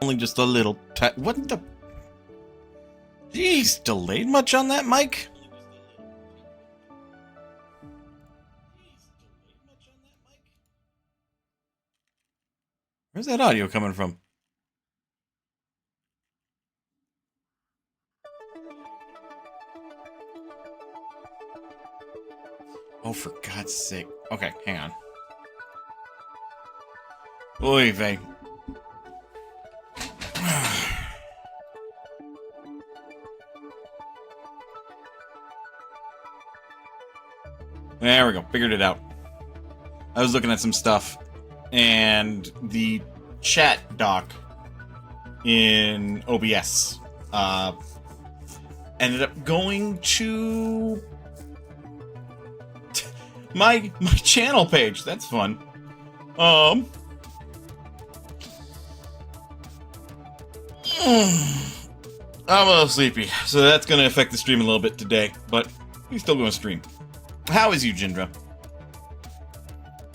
Only just a little what the? Jeez, delayed much on that mic? Where's that audio coming from? Oh, for God's sake. Okay, hang on. Oy vey. There we go. Figured it out. I was looking at some stuff, and the chat doc in OBS ended up going to my channel page. That's fun. I'm a little sleepy, so that's going to affect the stream a little bit today, but we're still going to stream. How is you, Jindra?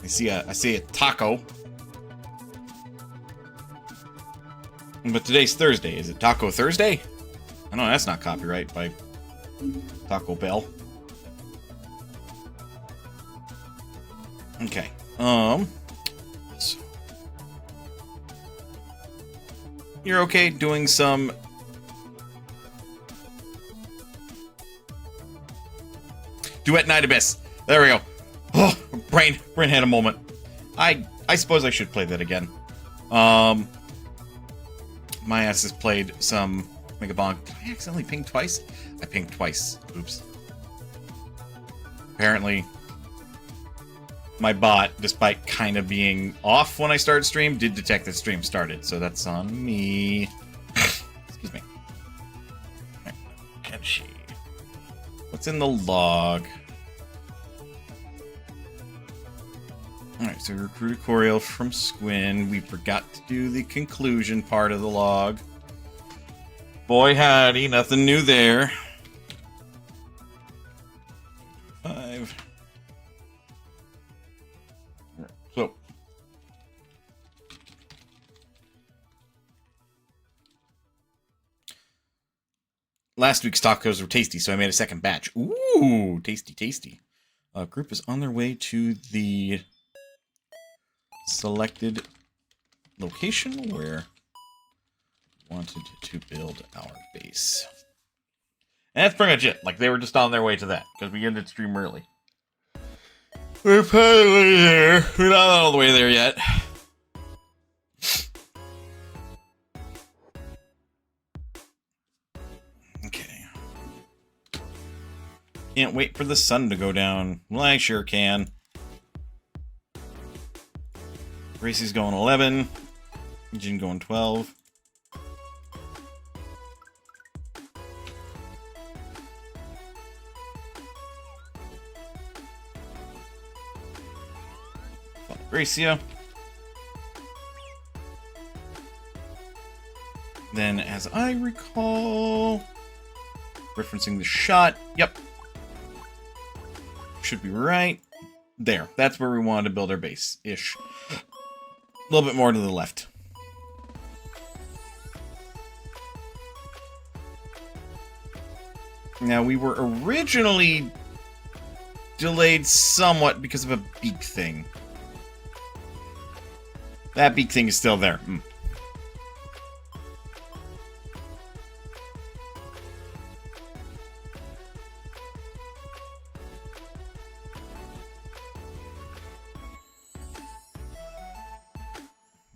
I see a taco. But today's Thursday. Is it Taco Thursday? I know that's not copyright by Taco Bell. Okay. So you're okay doing some Duet Night Abyss. There we go. Oh, brain had a moment. I suppose I should play that again. My ass has played some Megabong. Did I accidentally ping twice? I pinged twice. Oops. Apparently, my bot, despite kind of being off when I started stream, did detect that stream started. So that's on me. Excuse me. Kenshi. What's in the log? Alright, so we recruited Coriel from Squin. We forgot to do the conclusion part of the log. Boy howdy, nothing new there. 5. So. Last week's tacos were tasty, so I made a second batch. Ooh, tasty, tasty. Group is on their way to the selected location where we wanted to build our base. And that's pretty much it. Like, they were just on their way to that, because we ended stream early. We're probably there. We're not all the way there yet. Okay. Can't wait for the sun to go down. Well, I sure can. Gracie's going 11. Jin going 12. Gracia. Then, as I recall, referencing the shot. Yep. Should be right. There. That's where we wanted to build our base-ish. A little bit more to the left. Now, we were originally delayed somewhat because of a beak thing. That beak thing is still there.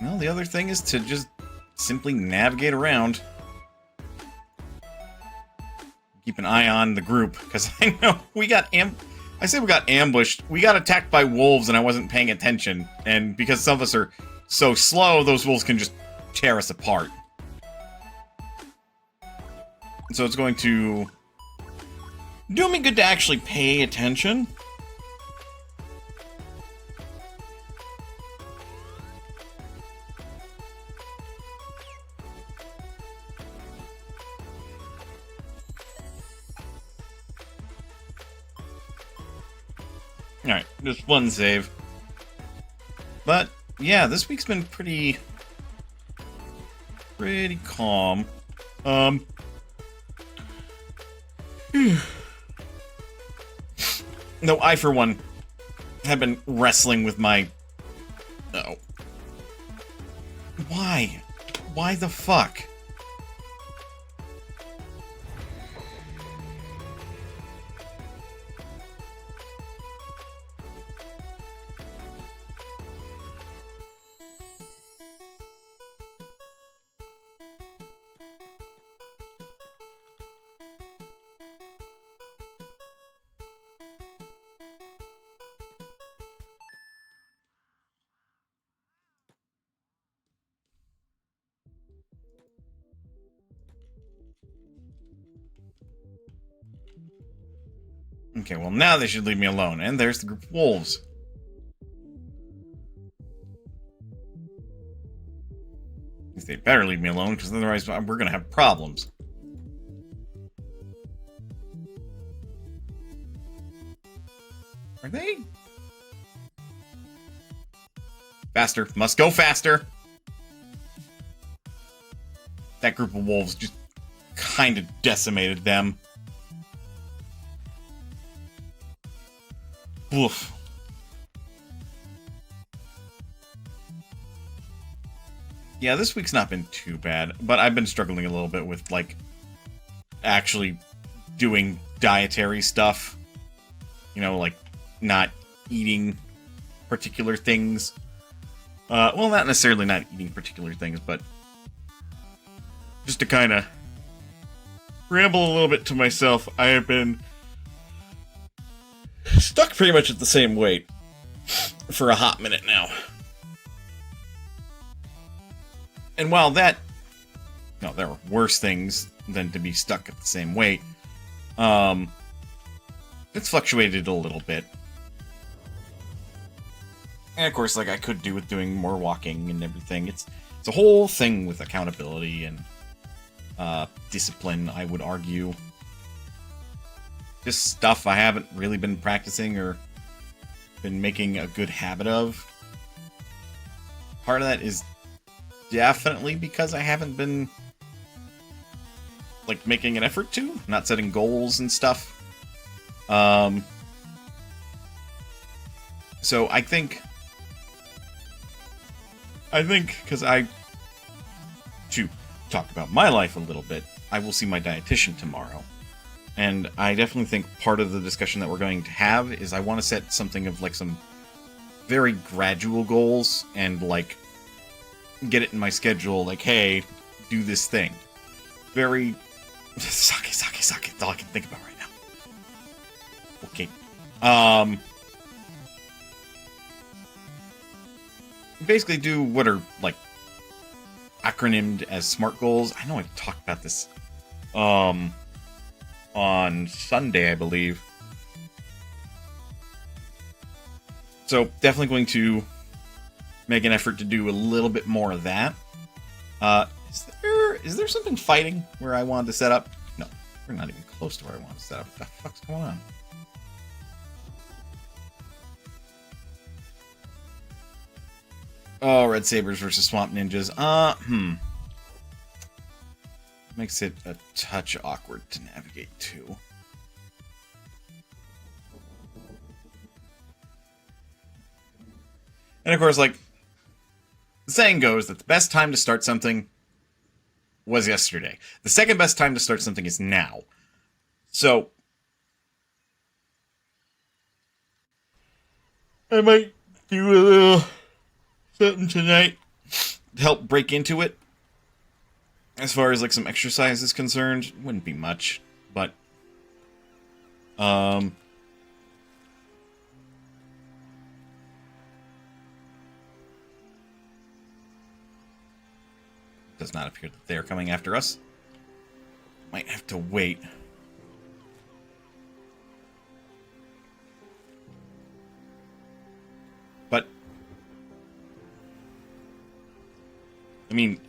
Well, the other thing is to just simply navigate around. Keep an eye on the group, because I know we got I say we got ambushed. We got attacked by wolves and I wasn't paying attention. And because some of us are so slow, those wolves can just tear us apart. So it's going to do me good to actually pay attention. Alright, just one save. But, yeah, this week's been pretty pretty calm. No, I, for one, have been wrestling with my... Oh. Why? Why the fuck? Okay, well now they should leave me alone. And there's the group of wolves. At least they better leave me alone, because otherwise we're gonna have problems. Are they? Faster. Must go faster. That group of wolves just kind of decimated them. Oof. Yeah, this week's not been too bad, but I've been struggling a little bit with, like, actually doing dietary stuff. You know, like, not eating particular things. Well, not necessarily not eating particular things, but just to kind of ramble a little bit to myself, I have been stuck pretty much at the same weight for a hot minute now. And while that... No, there are worse things than to be stuck at the same weight. It's fluctuated a little bit. And of course, like, I could do with doing more walking and everything. It's a whole thing with accountability and discipline, I would argue. Just stuff I haven't really been practicing or been making a good habit of. Part of that is definitely because I haven't been, like, making an effort to, not setting goals and stuff. So I think because to talk about my life a little bit, I will see my dietitian tomorrow. And I definitely think part of the discussion that we're going to have is I want to set something of, like, some very gradual goals and, like, get it in my schedule, like, hey, do this thing. Very... Sake. That's all I can think about right now. Okay. Basically do what are, like, acronymed as SMART goals. I know I've talked about this, on Sunday, I believe. So, definitely going to make an effort to do a little bit more of that. Is there something fighting where I wanted to set up? No, we're not even close to where I wanted to set up. What the fuck's going on? Oh, Red Sabers versus Swamp Ninjas. Makes it a touch awkward to navigate to. And of course, like, the saying goes that the best time to start something was yesterday. The second best time to start something is now. So, I might do a little something tonight to help break into it. As far as, like, some exercise is concerned, wouldn't be much, but does not appear that they're coming after us. Might have to wait. But I mean,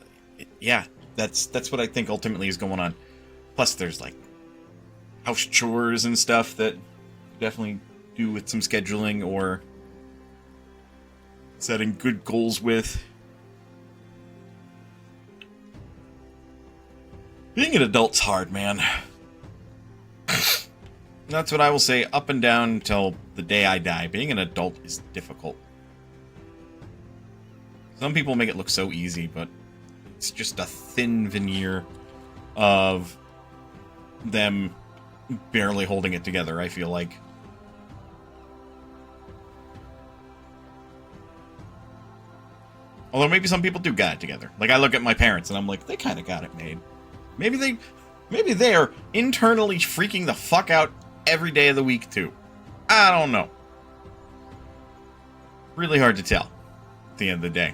yeah, that's what I think ultimately is going on. Plus there's, like, house chores and stuff that definitely do with some scheduling or setting good goals with. Being an adult's hard, man. That's what I will say up and down until the day I die. Being an adult is difficult. Some people make it look so easy, but it's just a thin veneer of them barely holding it together, I feel like. Although maybe some people do got it together. Like, I look at my parents and I'm like, they kind of got it made. Maybe they are internally freaking the fuck out every day of the week, too. I don't know. Really hard to tell at the end of the day.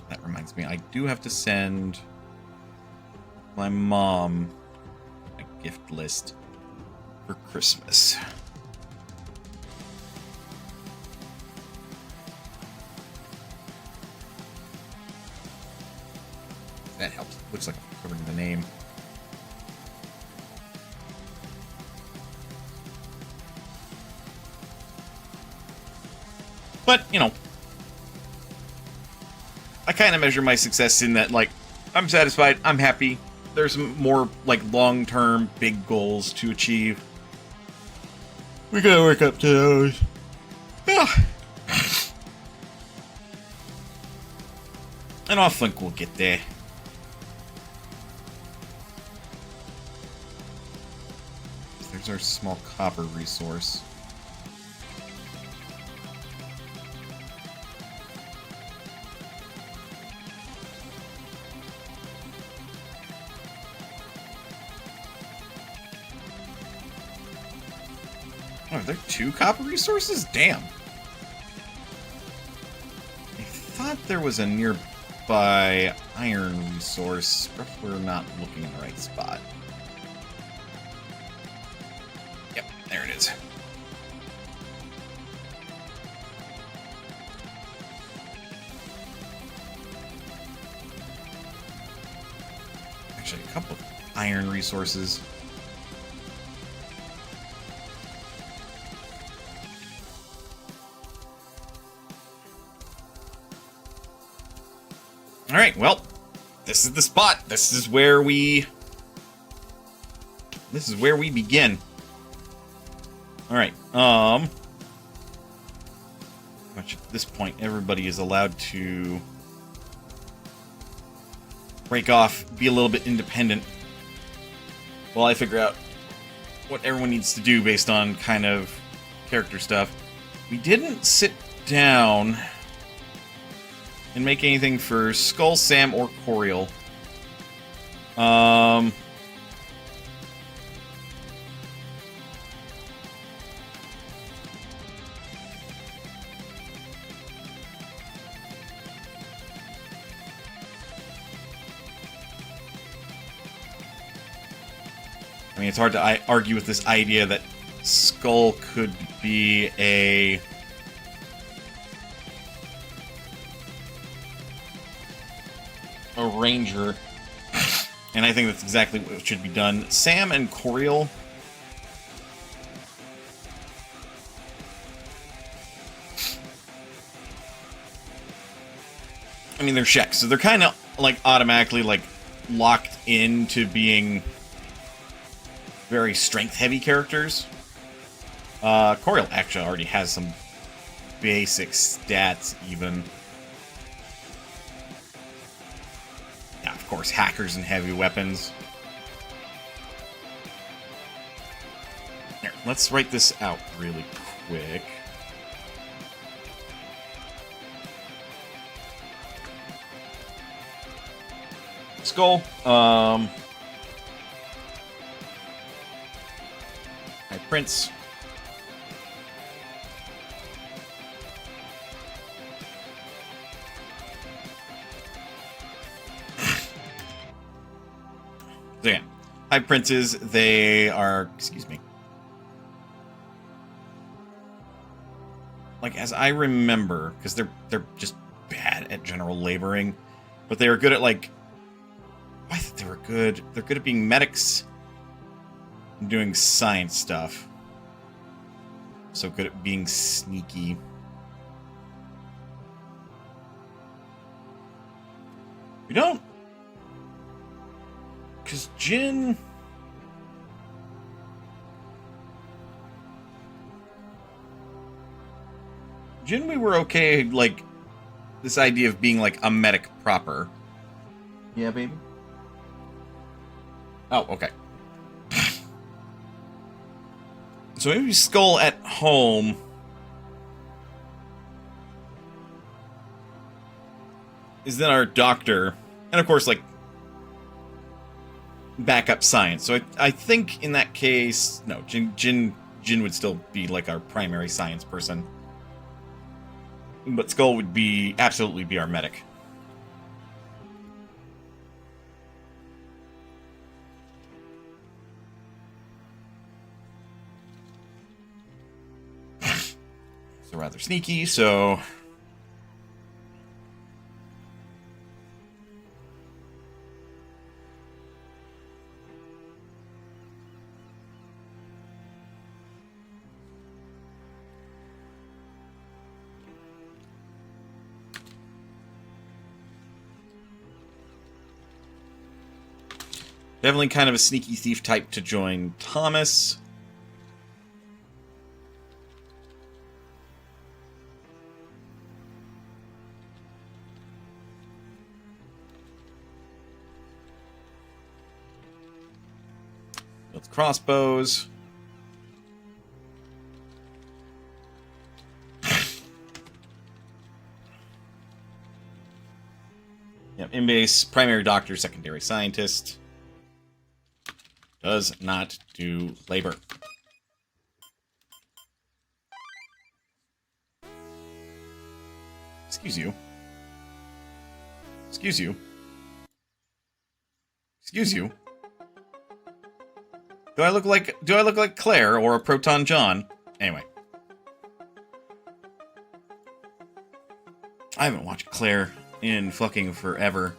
That reminds me, I do have to send my mom a gift list for Christmas. That helps. Looks like I'm covering the name. But, you know, I kind of measure my success in that, like, I'm satisfied, I'm happy. There's more, like, long-term, big goals to achieve. We gotta work up to those. And I think we'll get there. There's our small copper resource. Oh, are there 2 copper resources? Damn. I thought there was a nearby iron resource, but we're not looking in the right spot. Yep, there it is. Actually, a couple of iron resources. Alright, well, this is the spot. This is where we begin. Alright, which at this point everybody is allowed to break off, be a little bit independent while I figure out what everyone needs to do based on kind of character stuff. We didn't sit down and make anything for Skull, Sam, or Coriel. I mean, it's hard to argue with this idea that Skull could be a ranger, and I think that's exactly what should be done. Sam and Coriel, I mean, they're sheks, so they're kind of like automatically like locked into being very strength-heavy characters. Coriel actually already has some basic stats, even. Yeah, of course, hackers and heavy weapons. Here, let's write this out really quick. Skull, High Prince. So yeah, High Princes, they are, excuse me. Like, as I remember, because they're just bad at general laboring, but they are good at, like, I thought they were good. They're good at being medics and doing science stuff. So good at being sneaky. We don't... Because Jin... Jin, we were okay, like, this idea of being, like, a medic proper. Yeah, baby? Oh, okay. So maybe Skull at home... is then our doctor, and of course, like, backup science. So I think in that case, no, Jin would still be like our primary science person, but Skull would be absolutely be our medic. So rather sneaky. So. Definitely kind of a sneaky thief type to join Thomas. Builds crossbows. Yep, in-base, primary doctor, secondary scientist. Does not do labor. Excuse you. Excuse you. Excuse you. Do I look like Claire or a Proton John? Anyway. I haven't watched Claire in fucking forever.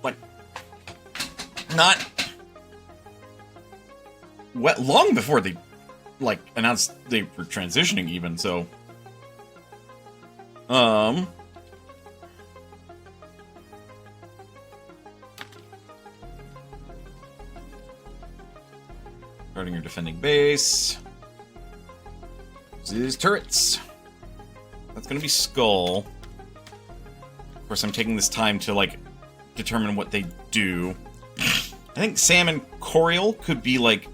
Like, not long before they, like, announced they were transitioning even, so. Starting your defending base. These turrets. That's gonna be Skull. Of course, I'm taking this time to, like, determine what they do. I think Sam and Coriel could be, like...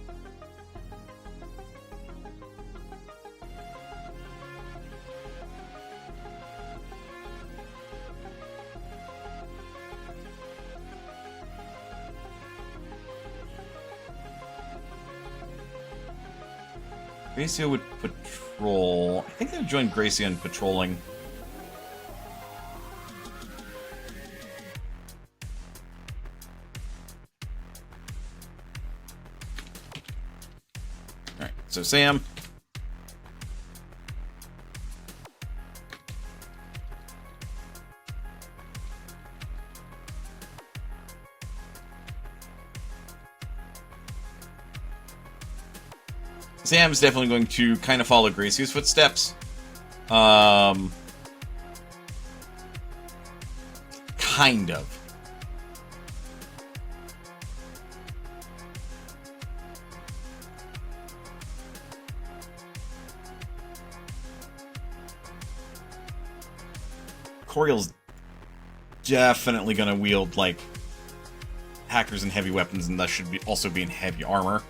Gracia would patrol... I think they would join Gracia in patrolling. Alright, so Sam. Sam's definitely going to kind of follow Gracie's footsteps. Kind of. Coriel's definitely going to wield, like, hackers and heavy weapons, and thus should be also be in heavy armor.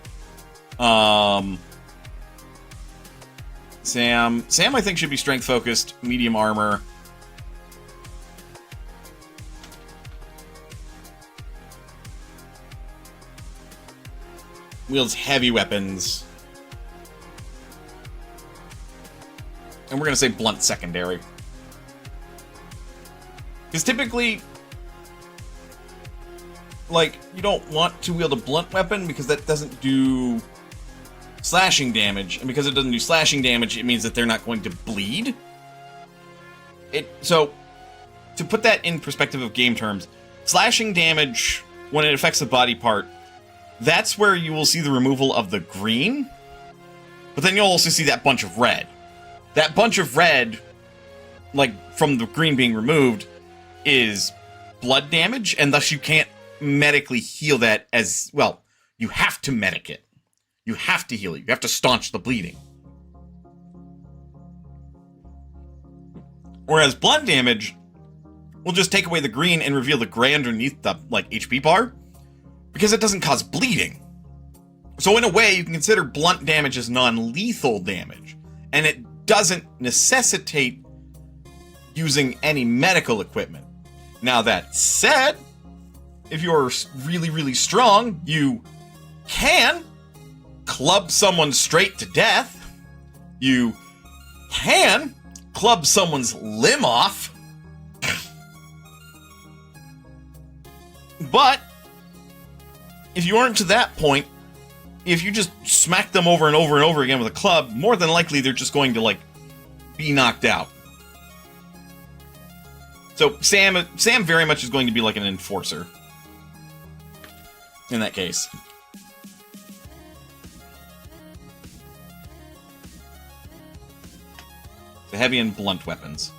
Sam, I think, should be strength-focused, medium armor. Wields heavy weapons. And we're going to say blunt secondary. Because typically, like, you don't want to wield a blunt weapon because that doesn't do slashing damage, and because it doesn't do slashing damage, it means that they're not going to bleed. So, to put that in perspective of game terms, slashing damage, when it affects the body part, that's where you will see the removal of the green, but then you'll also see that bunch of red. That bunch of red, like, from the green being removed, is blood damage, and thus you can't medically heal that as, well, you have to medic it. You have to heal it. You have to staunch the bleeding. Whereas blood damage will just take away the green and reveal the gray underneath the, like, HP bar, because it doesn't cause bleeding. So in a way, you can consider blunt damage as non-lethal damage, and it doesn't necessitate using any medical equipment. Now that said, if you're really, really strong, you can club someone straight to death. You can club someone's limb off. But if you aren't to that point, if you just smack them over and over and over again with a club, more than likely they're just going to, like, be knocked out. So Sam very much is going to be like an enforcer in that case. The heavy and blunt weapons.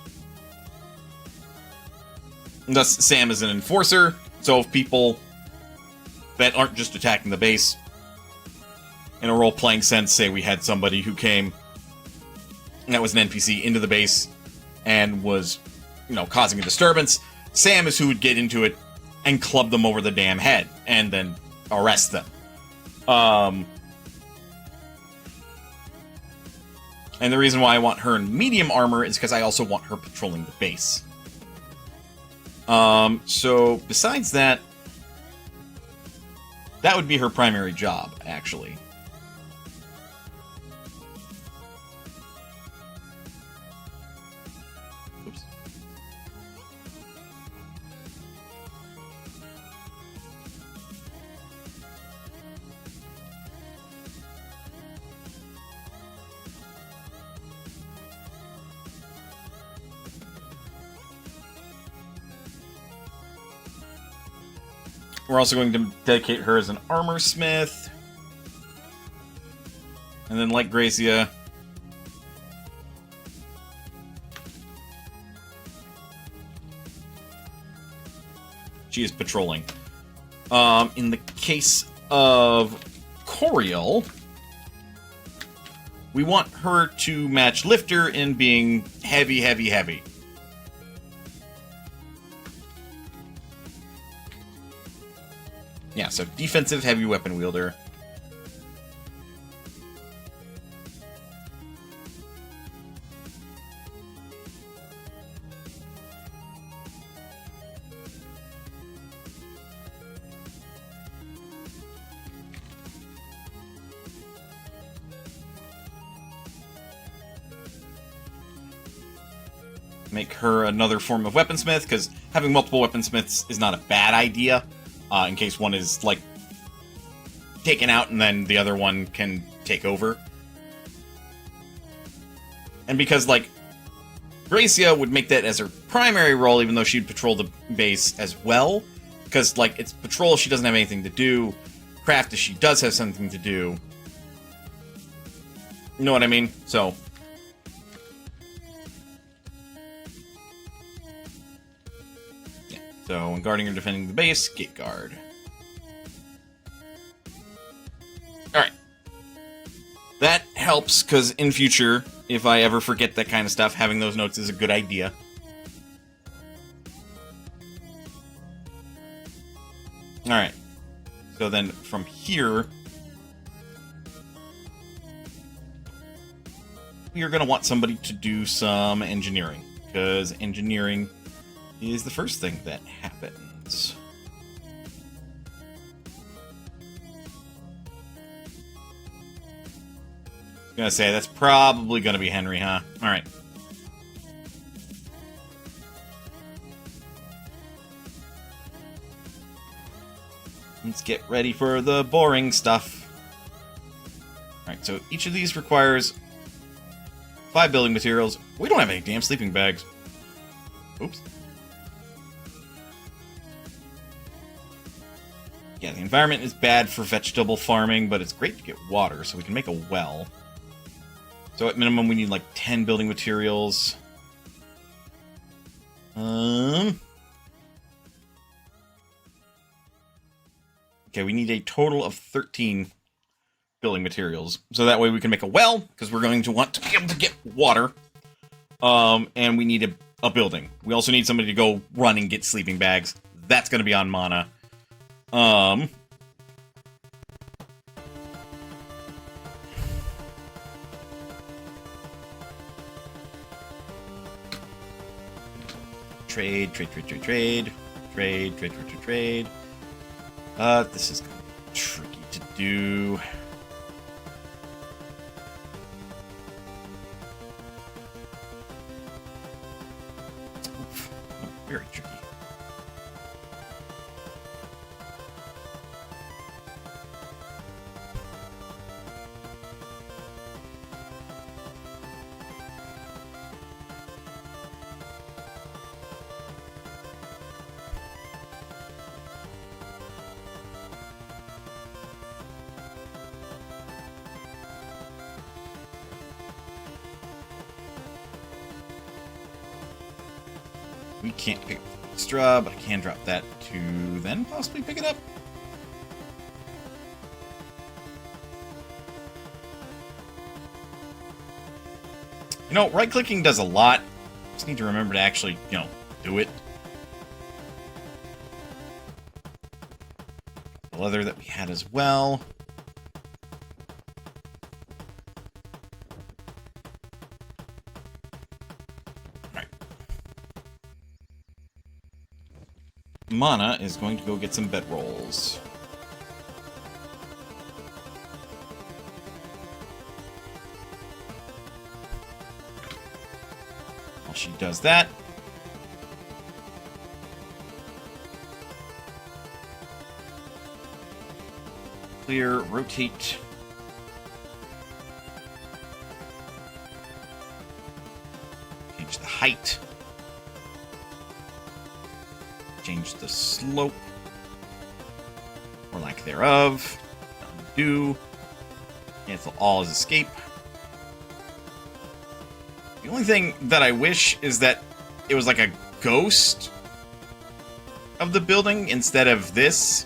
And thus, Sam is an enforcer, so if people that aren't just attacking the base, in a role-playing sense, say we had somebody who came, and that was an NPC, into the base, and was, you know, causing a disturbance, Sam is who would get into it and club them over the damn head, and then arrest them. And the reason why I want her in medium armor is because I also want her patrolling the base. So, besides that, that would be her primary job, actually. Oops. We're also going to dedicate her as an armor smith. And then, like Gracia, she is patrolling. In the case of Coriel, we want her to match Lifter in being heavy, heavy, heavy. Yeah, so defensive heavy weapon wielder. Make her another form of weaponsmith, because having multiple weaponsmiths is not a bad idea. In case one is, like, taken out and then the other one can take over. And because, like, Gracia would make that as her primary role, even though she'd patrol the base as well. Because, like, it's patrol, she doesn't have anything to do. Craft, she does have something to do. You know what I mean? So... So, when guarding or defending the base, gate guard. Alright. That helps, because in future, if I ever forget that kind of stuff, having those notes is a good idea. Alright. So then, from here... you're going to want somebody to do some engineering, because engineering is the first thing that happens. I'm gonna say that's probably gonna be Henry, huh? Alright. Let's get ready for the boring stuff. Alright, so each of these requires 5 building materials. We don't have any damn sleeping bags. Oops. Yeah, the environment is bad for vegetable farming, but it's great to get water, so we can make a well. So at minimum, we need like 10 building materials. Okay, we need a total of 13 building materials. So that way we can make a well, because we're going to want to be able to get water. And we need a building. We also need somebody to go run and get sleeping bags. That's going to be on Mana. Trade. This is gonna be tricky to do. Oof, very tricky. We can't pick up the straw, but I can drop that to then possibly pick it up. You know, right-clicking does a lot. Just need to remember to actually, do it. The leather that we had as well. Mana is going to go get some bedrolls. While she does that, clear, rotate. Change the height. Change the slope, or lack thereof. Undo. Cancel all as escape. The only thing that I wish is that it was like a ghost of the building instead of this.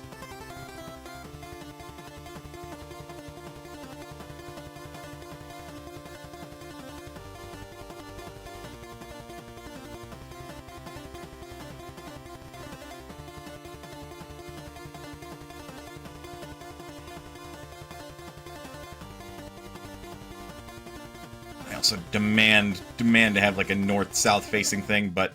Also demand to have like a north-south facing thing, but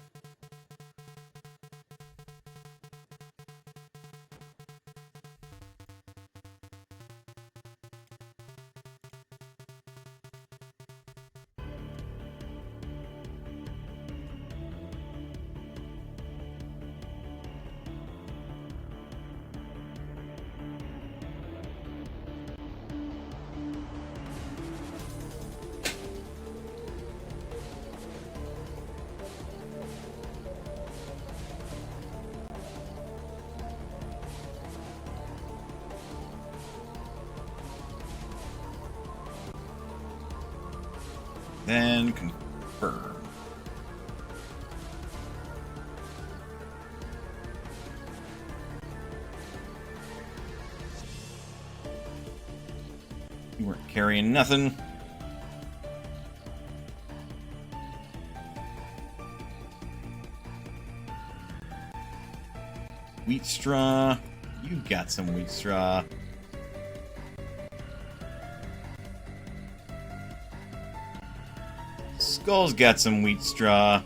then confirm. You weren't carrying nothing. Wheat straw. You got some wheat straw. Skull's got some wheat straw.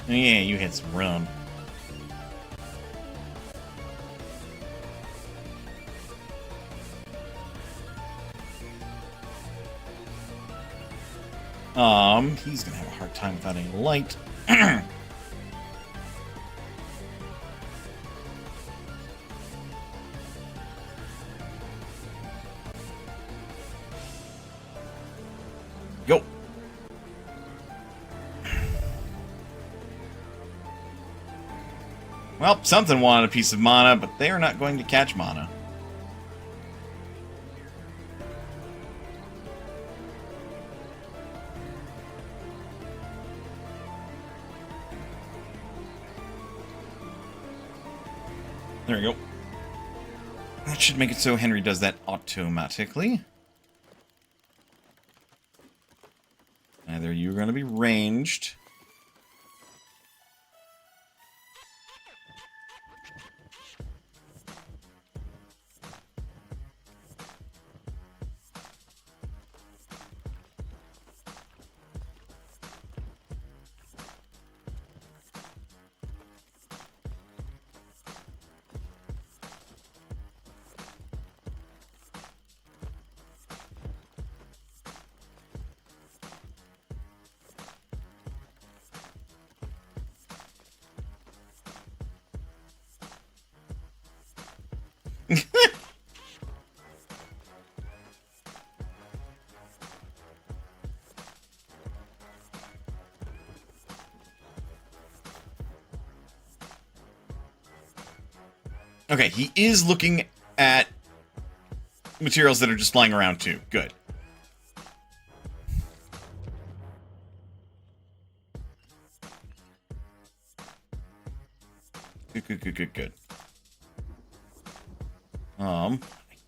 Oh yeah, you had some rum. He's gonna have a hard time without any light. Go. Well, something wanted a piece of mana, but they are not going to catch mana. There we go. That should make it so Henry does that automatically. Either you're going to be ranged. Okay, he is looking at materials that are just lying around too. Good. Good. I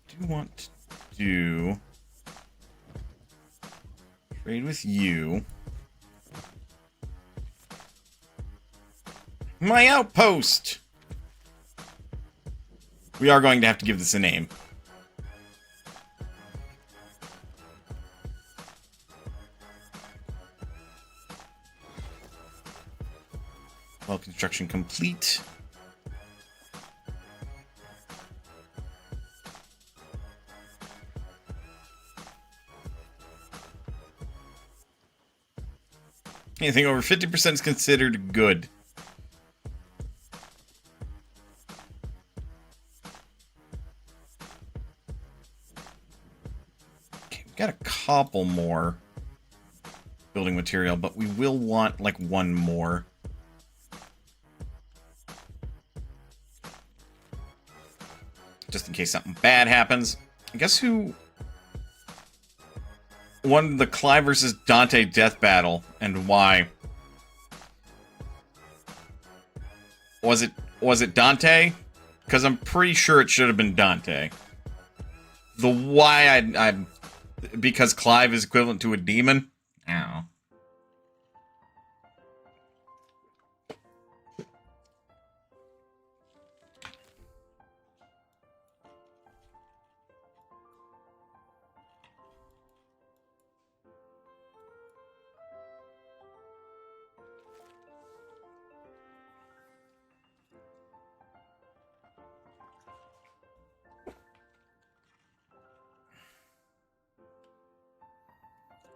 do want to do trade with you. My outpost! We are going to have to give this a name. Well, construction complete. Anything over 50% is considered good. Okay, we've got a couple more building material, but we will want like one more. Just in case something bad happens. I guess who won the Clive versus Dante death battle and why? Was it Dante? Because I'm pretty sure it should have been Dante. The why I because Clive is equivalent to a demon? I don't know.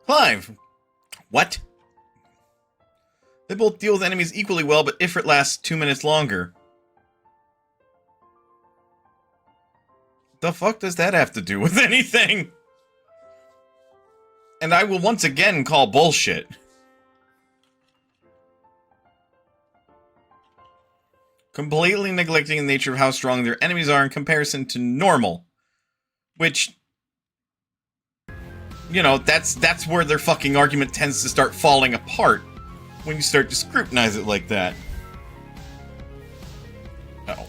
Clive! What? They both deal with enemies equally well, but Ifrit lasts 2 minutes longer. The fuck does that have to do with anything? And I will once again call bullshit. Completely neglecting the nature of how strong their enemies are in comparison to normal. Which, you know, that's where their fucking argument tends to start falling apart. When you start to scrutinize it like that. Uh-oh.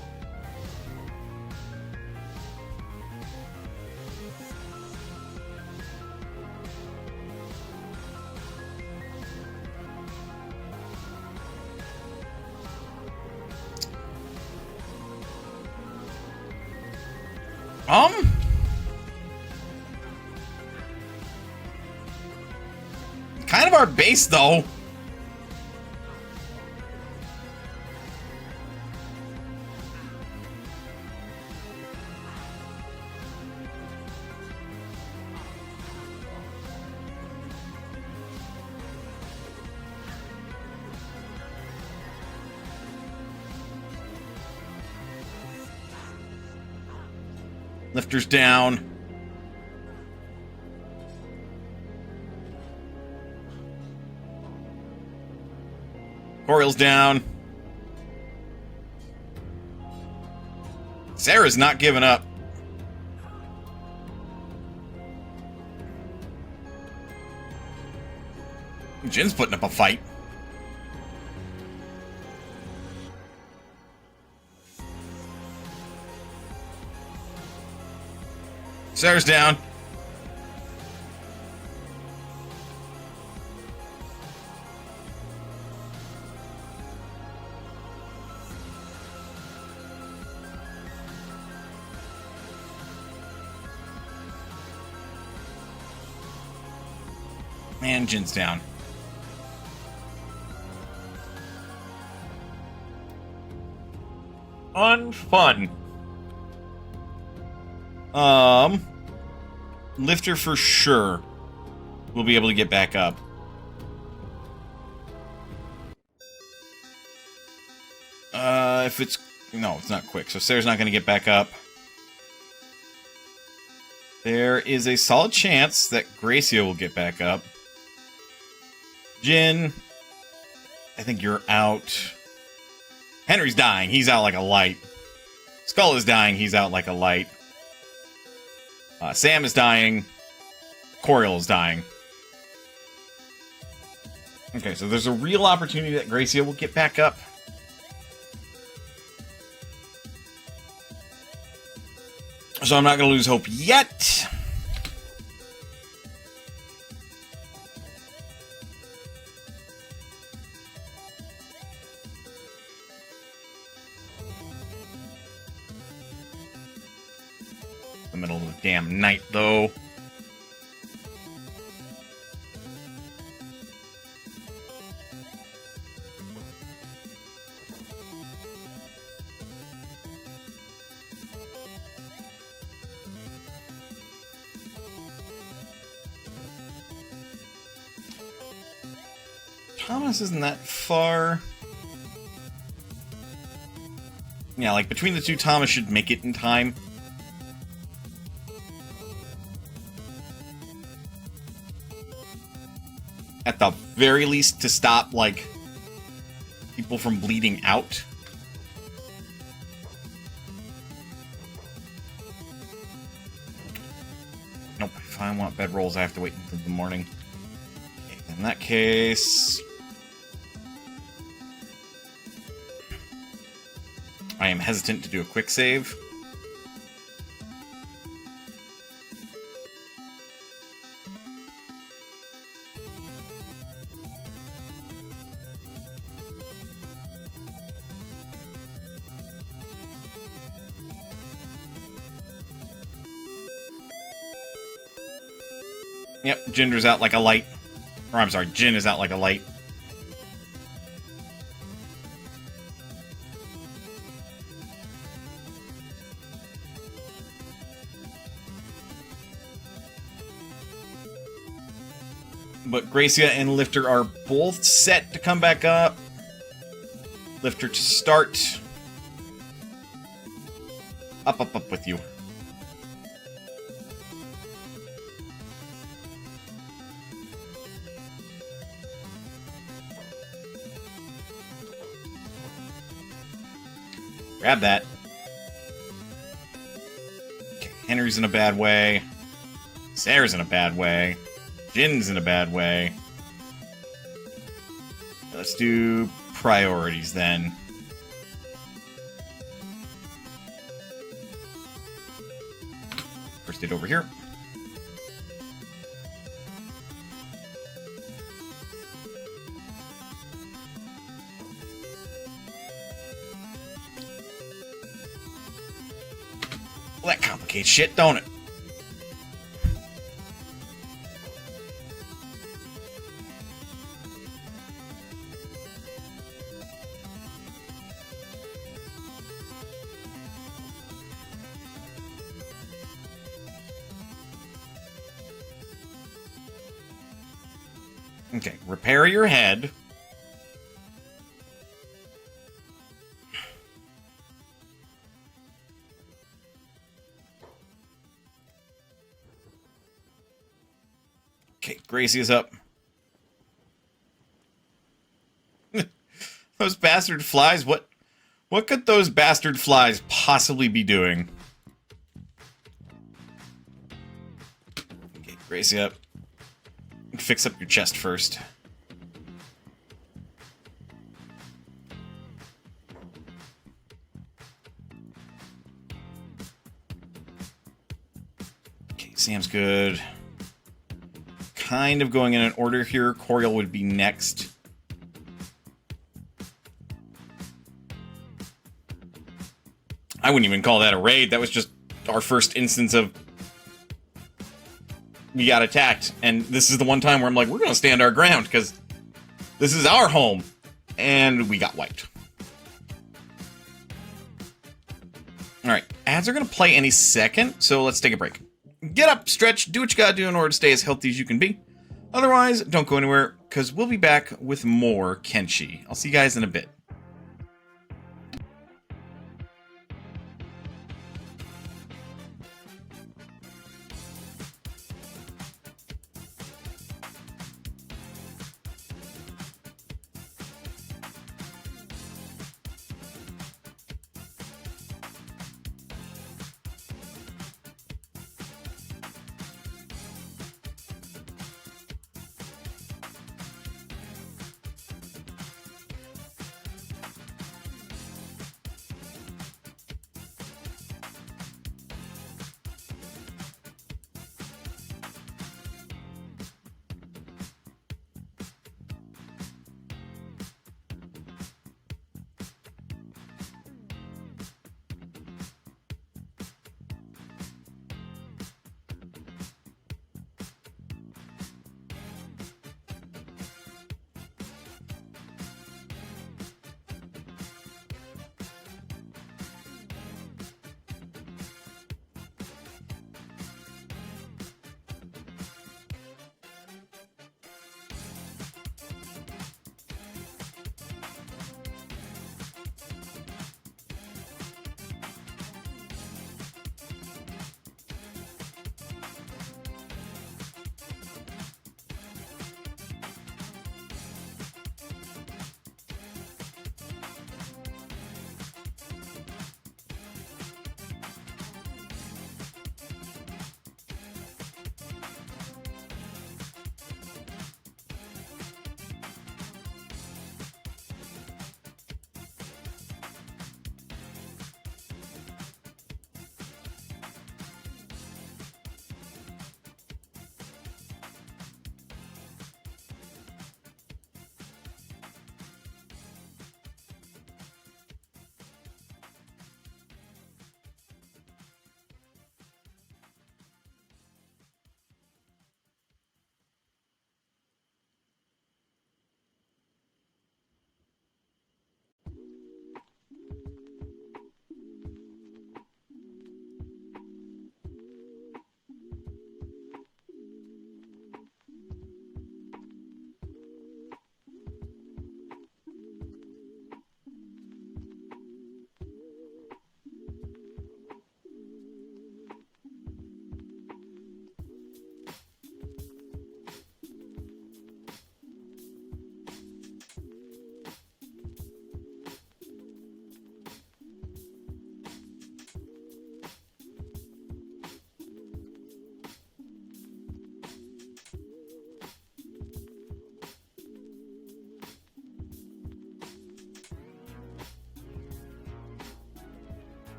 Kind of our base, though. Lifters down. Coril's down. Sarah's not giving up. Jin's putting up a fight. Sarah's down. And Jin's down. Unfun. Lifter for sure will be able to get back up. If it's... No, it's not quick, so Sarah's not going to get back up. There is a solid chance that Gracia will get back up. Jin, I think you're out. Henry's dying. He's out like a light. Skull is dying. He's out like a light. Sam is dying. Coriel is dying. Okay, so there's a real opportunity that Gracia will get back up. So I'm not going to lose hope yet. The middle of the damn night, though. Thomas isn't that far. Yeah, like between the two, Thomas should make it in time. At the very least, to stop, like, people from bleeding out. Nope, if I want bedrolls, I have to wait until the morning. Okay, in that case... I am hesitant to do a quick save. Yep, Jinder's out like a light. Or I'm sorry, Jin is out like a light. But Gracia and Lifter are both set to come back up. Lifter to start. Up, up, up with you. Grab that. Okay, Henry's in a bad way. Sarah's in a bad way. Jin's in a bad way. Let's do priorities then. First aid over here. Well, that complicates shit, don't it? Okay, repair your head. Okay, Gracie's up. Those bastard flies, what could those bastard flies possibly be doing? Okay, Gracie up. Fix up your chest first. Sam's good. Kind of going in an order here. Coriel would be next. I wouldn't even call that a raid. That was just our first instance of we got attacked. And this is the one time where I'm like, we're going to stand our ground because this is our home. And we got wiped. All right. Ads are going to play any second. So let's take a break. Get up, stretch, do what you gotta do in order to stay as healthy as you can be. Otherwise, don't go anywhere, because we'll be back with more Kenshi. I'll see you guys in a bit.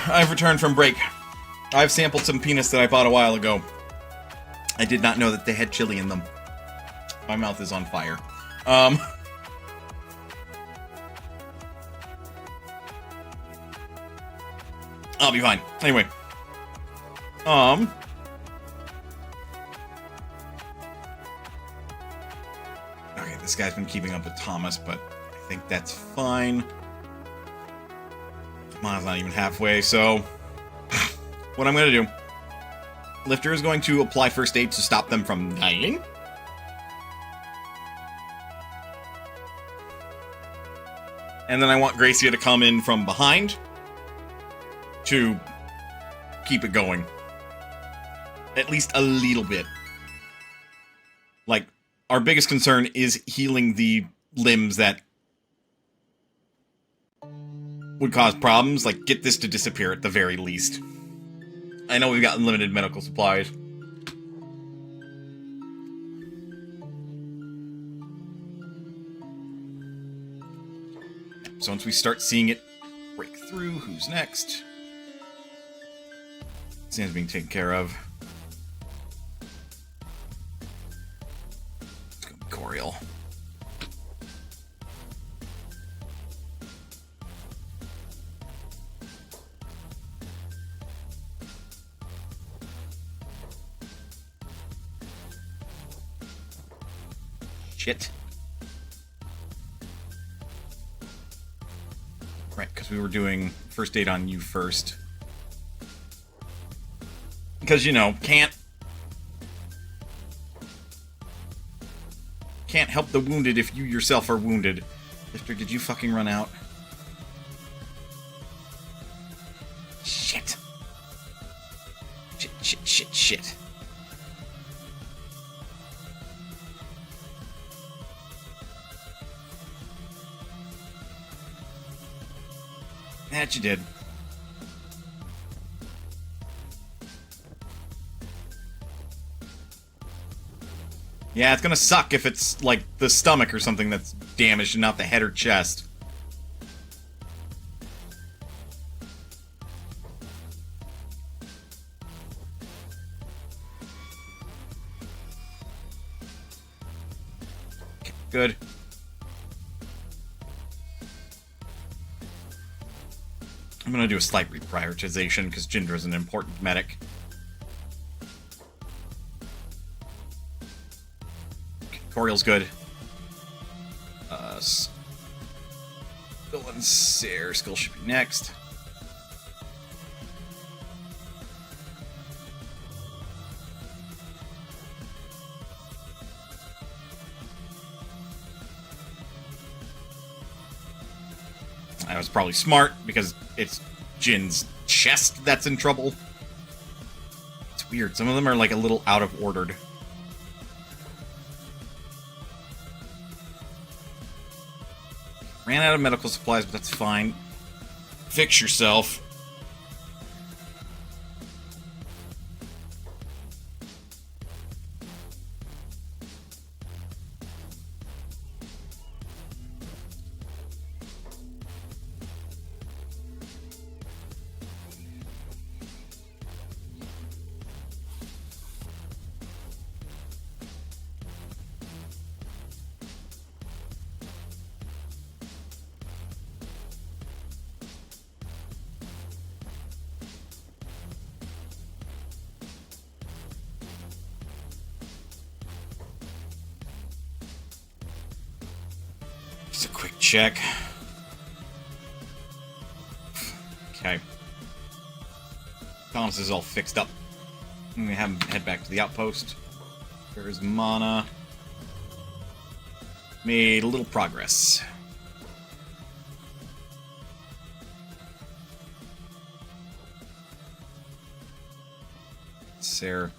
I've returned from break. I've sampled some penis that I bought a while ago. I did not know that they had chili in them. My mouth is on fire. I'll be fine. Anyway. Okay, this guy's been keeping up with Thomas, but I think that's fine. Mine's not even halfway, so what I'm gonna do, Lifter is going to apply first aid to stop them from dying. And then I want Gracia to come in from behind to keep it going. At least a little bit. Like, our biggest concern is healing the limbs that would cause problems. Like, get this to disappear at the very least. I know we've got unlimited medical supplies. So once we start seeing it break through, who's next? Sam's being taken care of. It's gonna be Coriel. Shit. Right, because we were doing first aid on you first. Because, you know, can't help the wounded if you yourself are wounded. Lifter, did you fucking run out? Shit. Shit, shit, shit, shit. That you did. Yeah, it's gonna suck if it's, like, the stomach or something that's damaged and not the head or chest. Okay, good. I'm gonna do a slight reprioritization, because Jindra's an important medic. Coriel's good. Skill and Sarah. Skill should be next. I was probably smart, because it's Jin's chest that's in trouble. It's weird. Some of them are like a little out of ordered. Ran out of medical supplies, but that's fine. Fix yourself. Just a quick check. Okay. Thomas is all fixed up. I'm gonna have him head back to the outpost. There's Mana. Made a little progress. Sarah.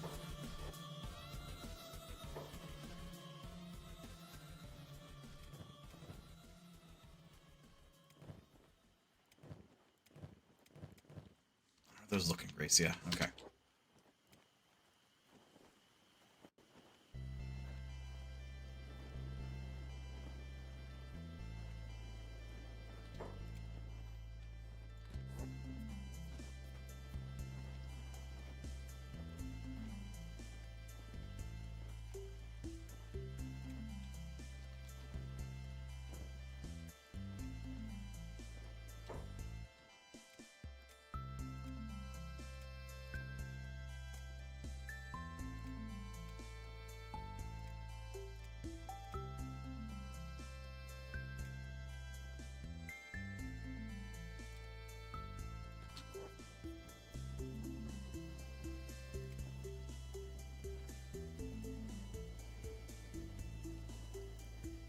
Those looking great, yeah. Okay.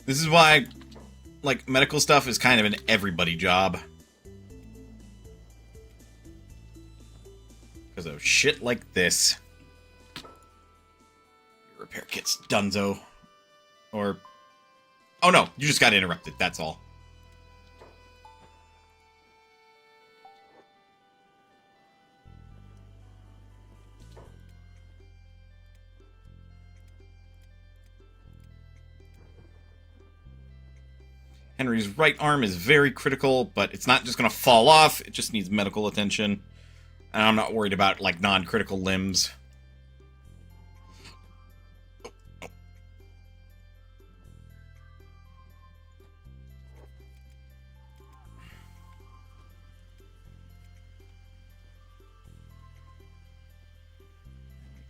This is why, like, medical stuff is kind of an everybody job. Because of shit like this. Your repair kit's dunzo. Or... Oh no, you just got interrupted, that's all. Henry's right arm is very critical, but it's not just going to fall off. It just needs medical attention. And I'm not worried about, like, non-critical limbs.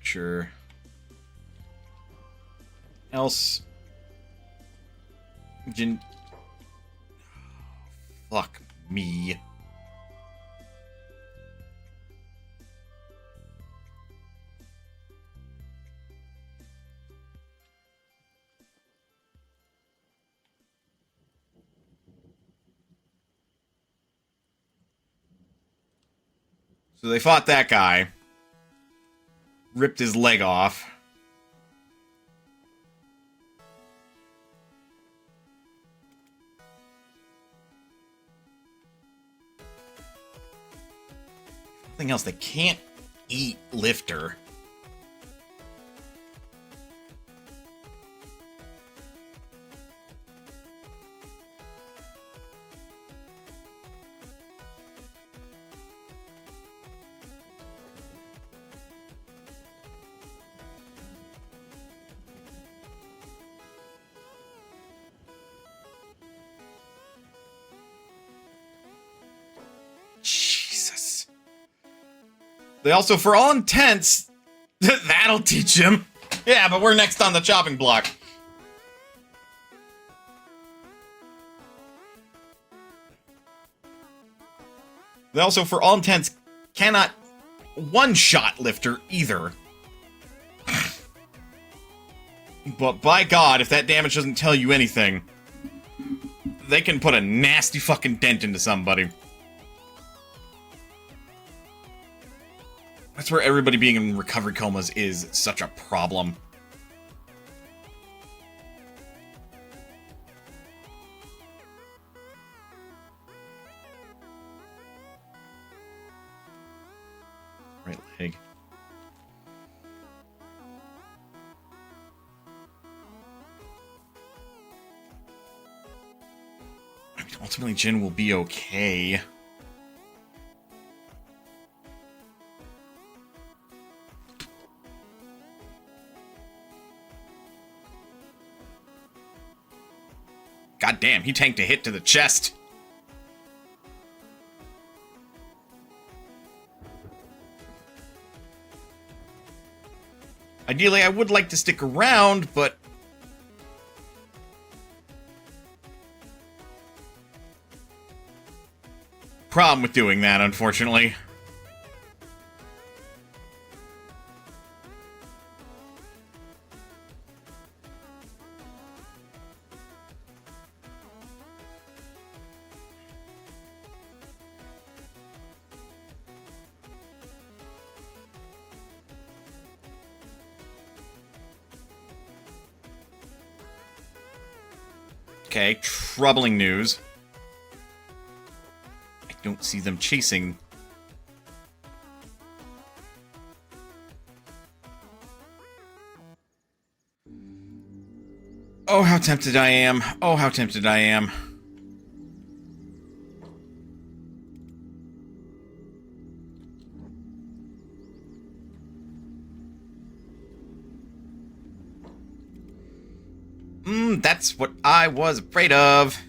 Sure. Else... Fuck me. So they fought that guy. Ripped his leg off. Something else, they can't eat Lifter. They also, for all intents, that'll teach him. Yeah, but we're next on the chopping block. They also, for all intents, cannot one-shot Lifter either. But by God, if that damage doesn't tell you anything, they can put a nasty fucking dent into somebody. That's where everybody being in recovery comas is such a problem. Right leg. I mean, ultimately, Jin will be okay. God damn, he tanked a hit to the chest. Ideally, I would like to stick around, but... Problem with doing that, unfortunately. Okay, troubling news. I don't see them chasing. Oh, how tempted I am. Oh, how tempted I am. That's what I was afraid of.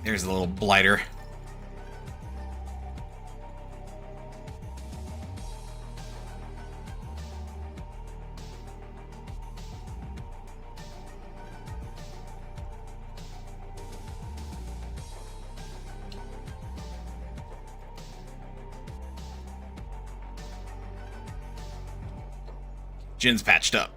There's a little blighter. Jin's patched up.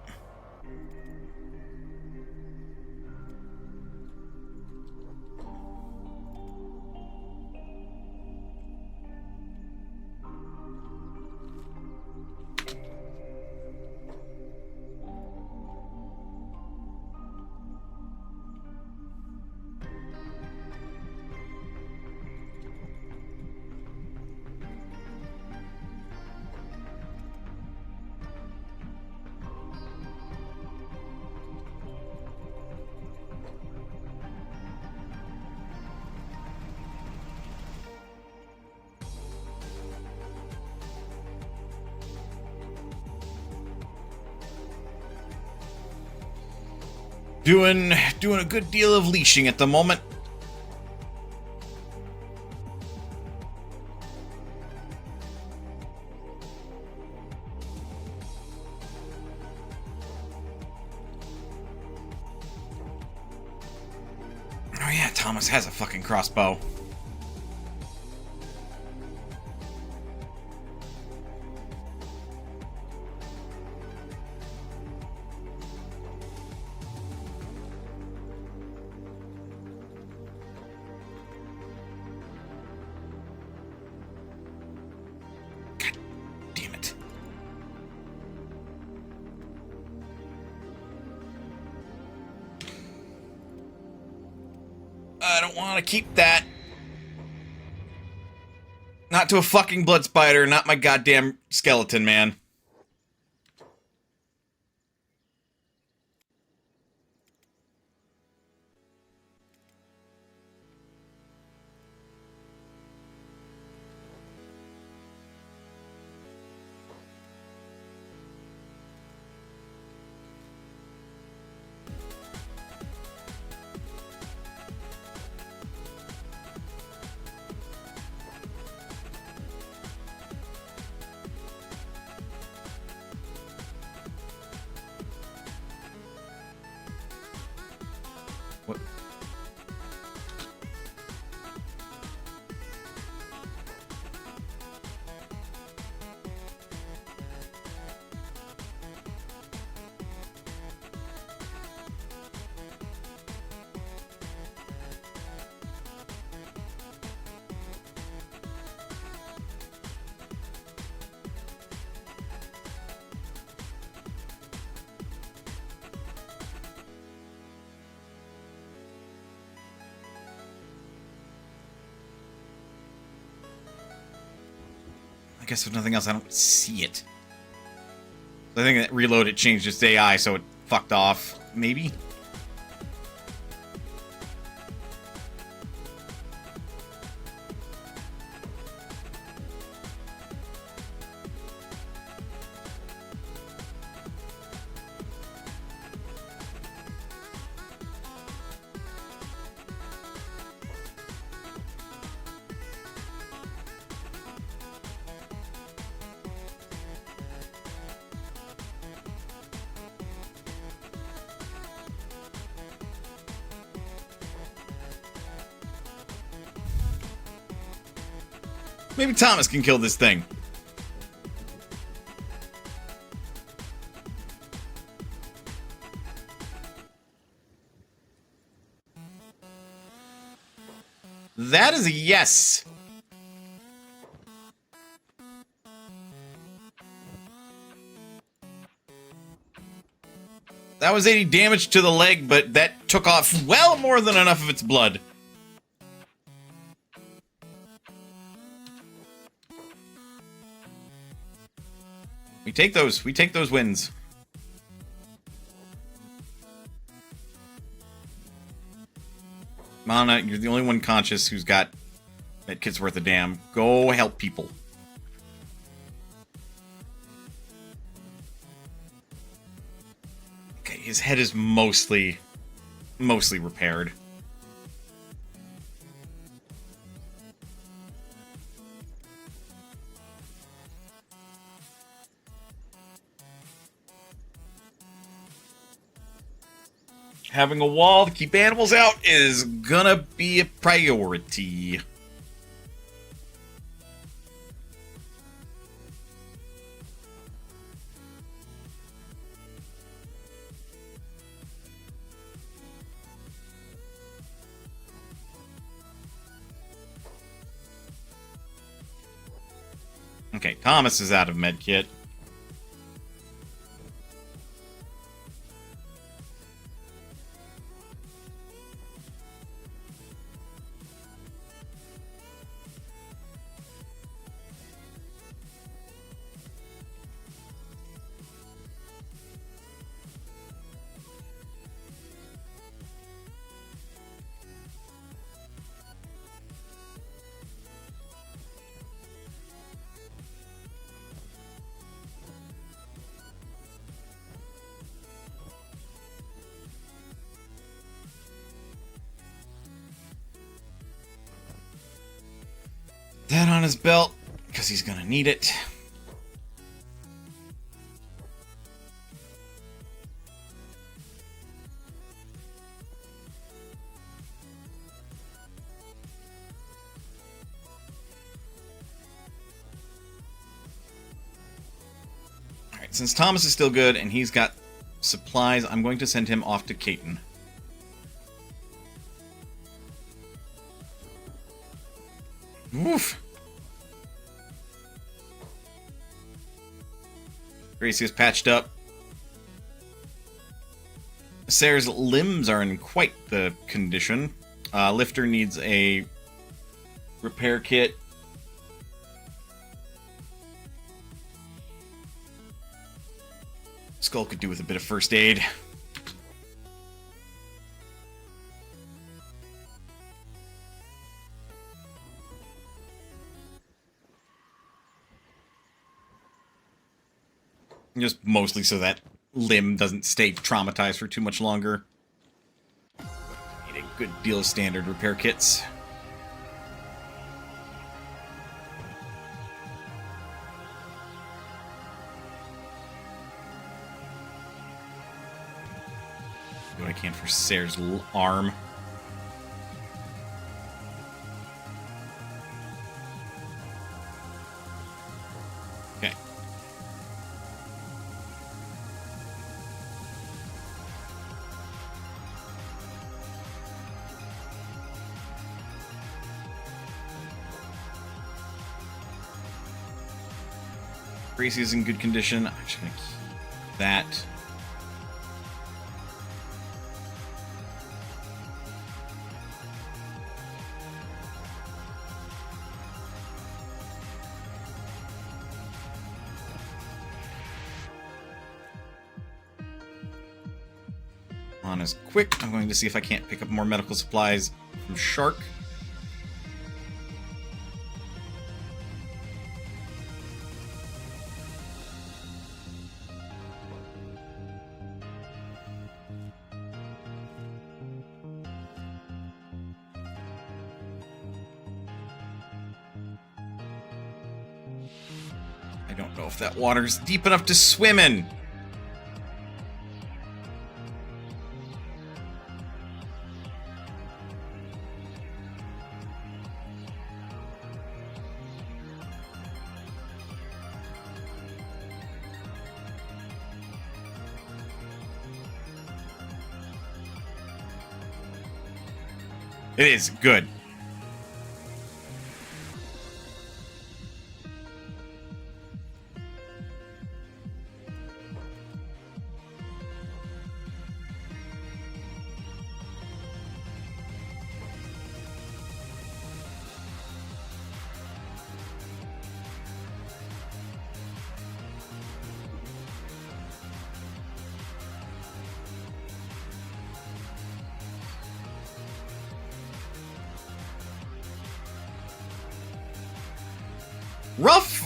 Doing a good deal of leashing at the moment. Oh yeah, Thomas has a fucking crossbow. I don't want to keep that. Not to a fucking blood spider, not my goddamn skeleton, man. What? I guess if nothing else, I don't see it. I think that reload it changed its AI, so it fucked off. Maybe? Maybe Thomas can kill this thing. That is a yes. That was 80 damage to the leg, but that took off well more than enough of its blood. We take those wins. Mana, you're the only one conscious who's got medkits worth a damn. Go help people. Okay, his head is mostly repaired. Having a wall to keep animals out is gonna be a priority. Okay, Thomas is out of medkit. That on his belt, because he's gonna need it. Alright, since Thomas is still good and he's got supplies, I'm going to send him off to Caton. Oof. Gracie is patched up. Sarah's limbs are in quite the condition. Lifter needs a repair kit. Skull could do with a bit of first aid. Just mostly so that limb doesn't stay traumatized for too much longer. Need a good deal of standard repair kits. Do what I can for Sarah's arm. Okay. Gracie is in good condition. I'm just going to keep that. On is quick. I'm going to see if I can't pick up more medical supplies from Shark. I don't know if that water's deep enough to swim in. It is good.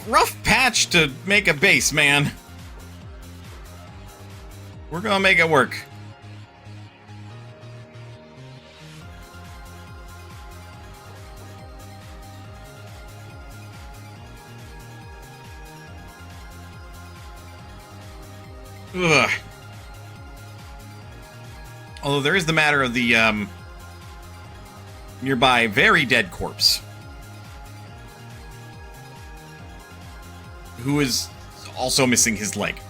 Rough patch to make a base, man. We're gonna make it work. Ugh. Although there is the matter of the nearby very dead corpse, who is also missing his leg.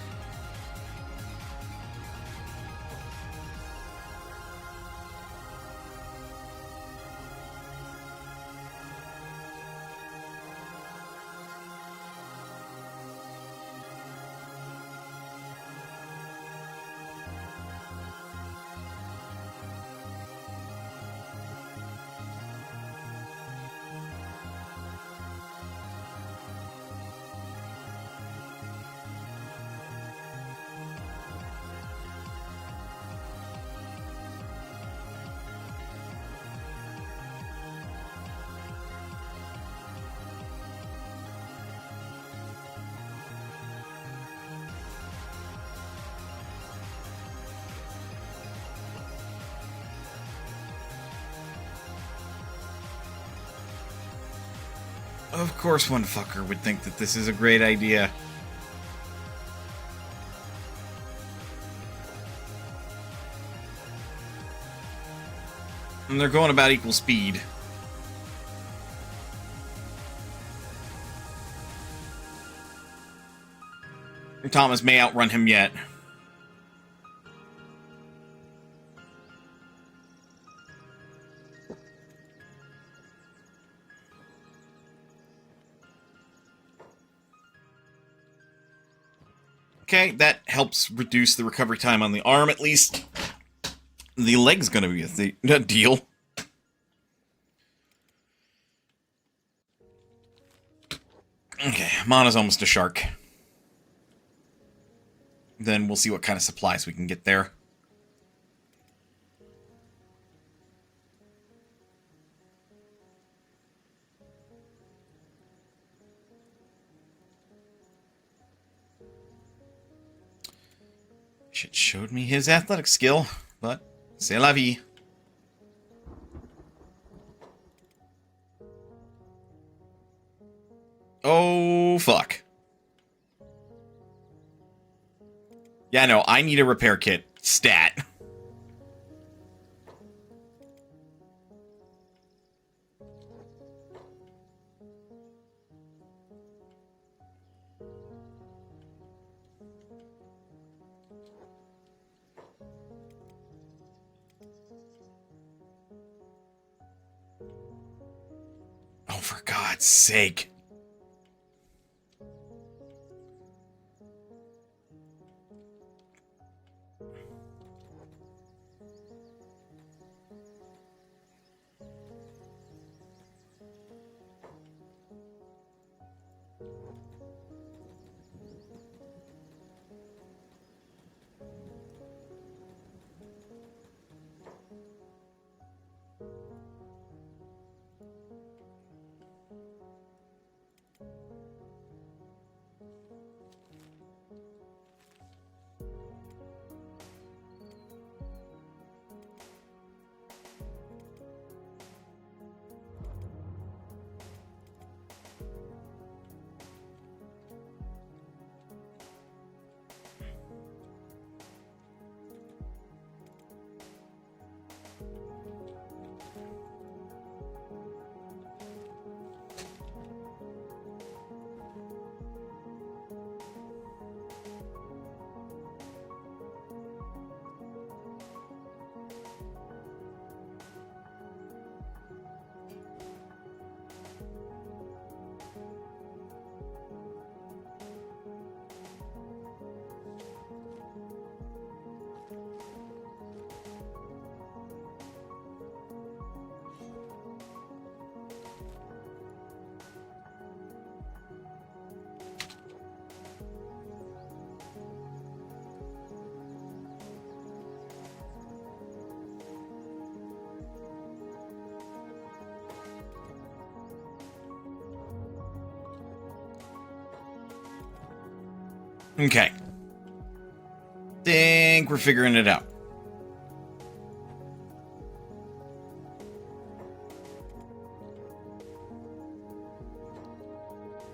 Of course one fucker would think that this is a great idea. And they're going about equal speed. Thomas may outrun him yet. Okay, that helps reduce the recovery time on the arm, at least. The leg's gonna be a deal. Okay, Mana's almost a shark. Then we'll see what kind of supplies we can get there. Shit showed me his athletic skill, but c'est la vie. Oh, fuck. Yeah, no, I need a repair kit. Stat. Oh, for God's sake. Okay. Think we're figuring it out.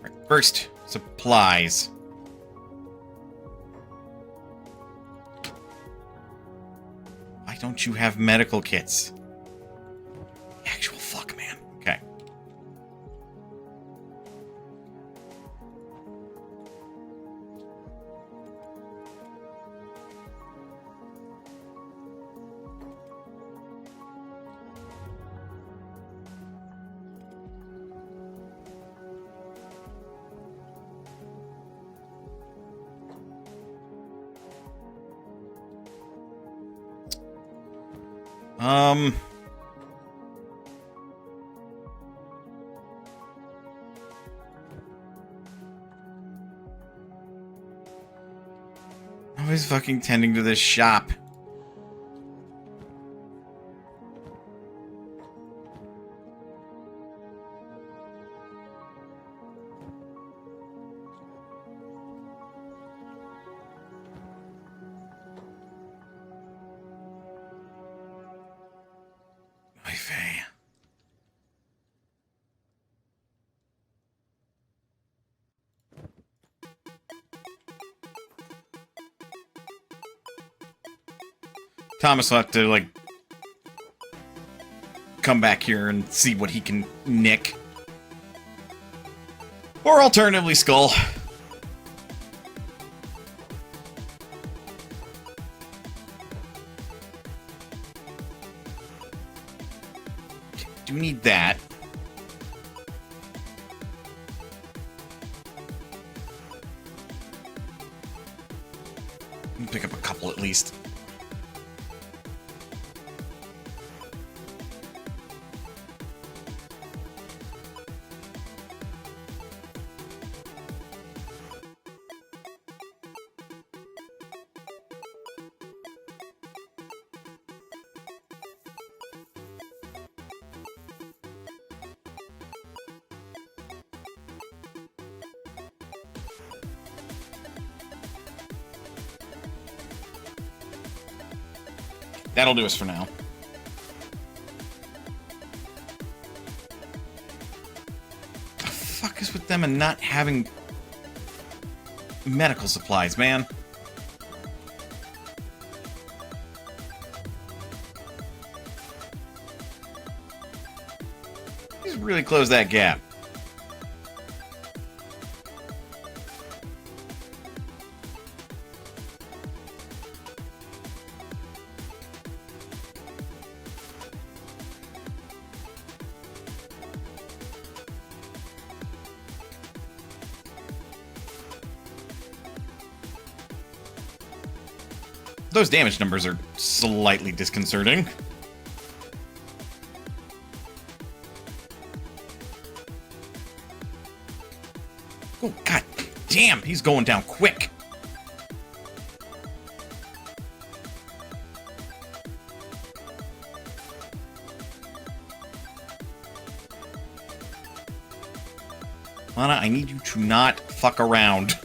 Right, first, supplies. Why don't you have medical kits? Actual fuck, man. Okay. Always fucking tending to this shop. Thomas will have to, like, come back here and see what he can nick. Or alternatively, Skull. Do need that. Pick up a couple at least. That'll do us for now. The fuck is with them and not having medical supplies, man? Just really close that gap. Those damage numbers are slightly disconcerting. Oh, god damn, he's going down quick. Lana, I need you to not fuck around.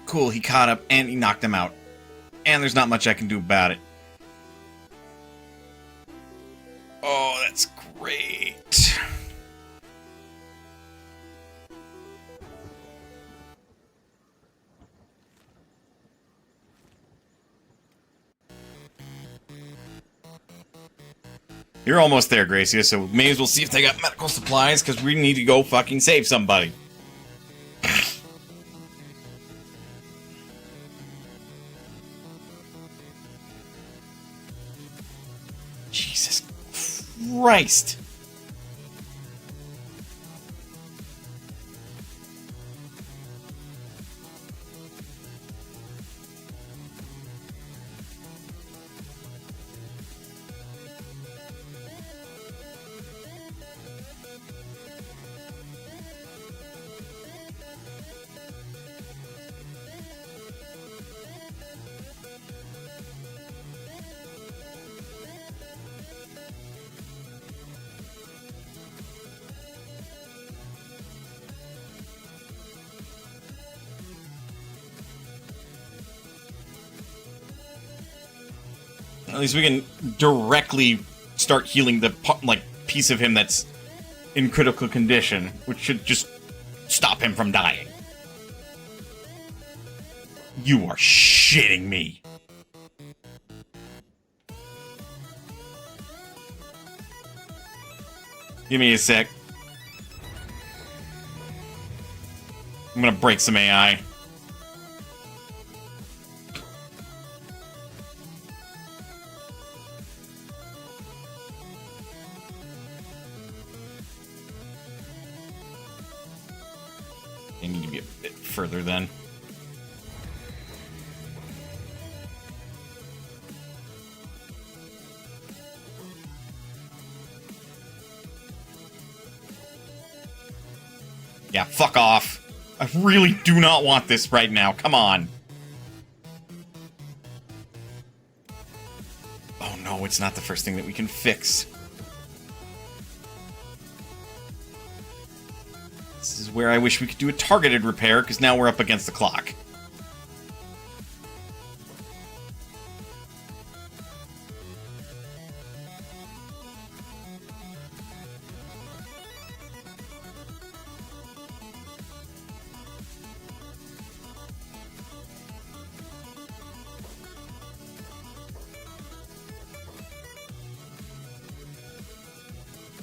Cool, he caught up and he knocked him out. And there's not much I can do about it. Oh, that's great. You're almost there, Gracia, so may as well see if they got medical supplies, because we need to go fucking save somebody. Jesus Christ. At least we can directly start healing the piece of him that's in critical condition, which should just stop him from dying. You are shitting me. Give me a sec. I'm gonna break some AI. I need to be a bit further then. Yeah, fuck off. I really do not want this right now. Come on. Oh no, it's not the first thing that we can fix. This is where I wish we could do a targeted repair, because now we're up against the clock.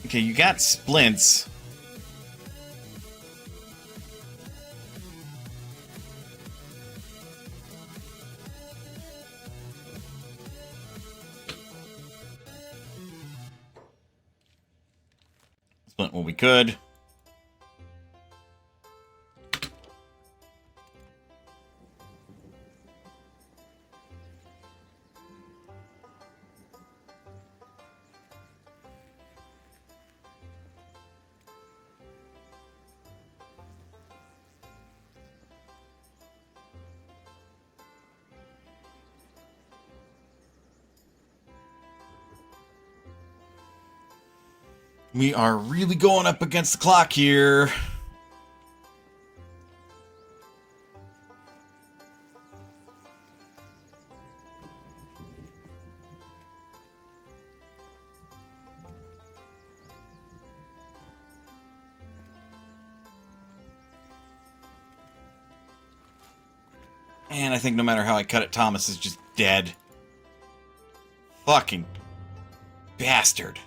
Okay, you got splints. Splint what we could. We are really going up against the clock here. And I think no matter how I cut it, Thomas is just dead. Fucking bastard.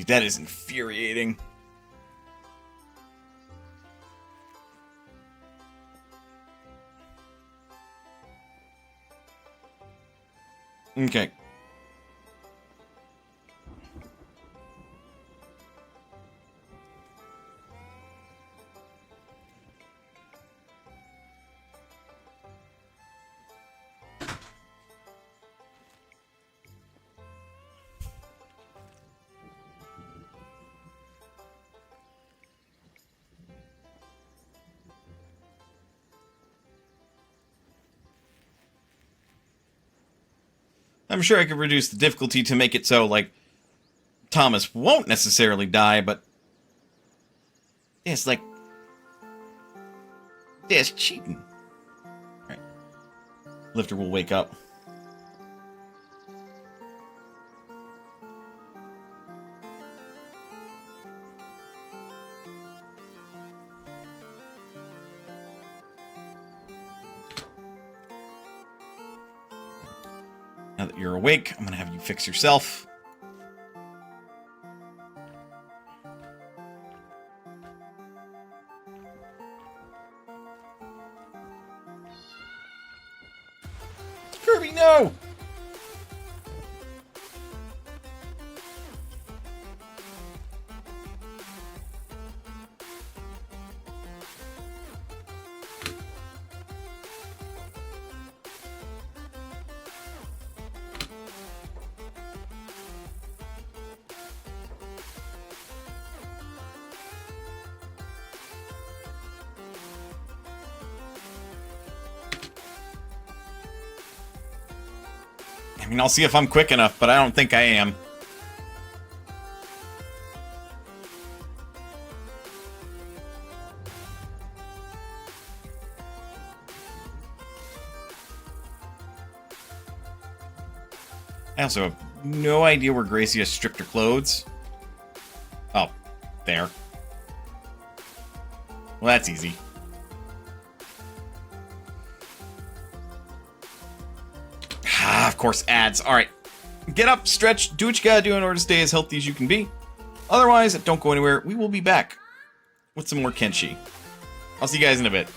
That is infuriating. Okay. I'm sure I could reduce the difficulty to make it so, like, Thomas won't necessarily die, but it's like, yeah, it's cheating. Alright. Lifter will wake up. Now that you're awake, I'm going to have you fix yourself. Kirby, no! I mean, I'll see if I'm quick enough, but I don't think I am. I also have no idea where Gracie has stripped her clothes. Oh, there. Well, that's easy. Ah, of course, ads. Alright. Get up, stretch, do what you gotta do in order to stay as healthy as you can be. Otherwise, don't go anywhere. We will be back with some more Kenshi. I'll see you guys in a bit.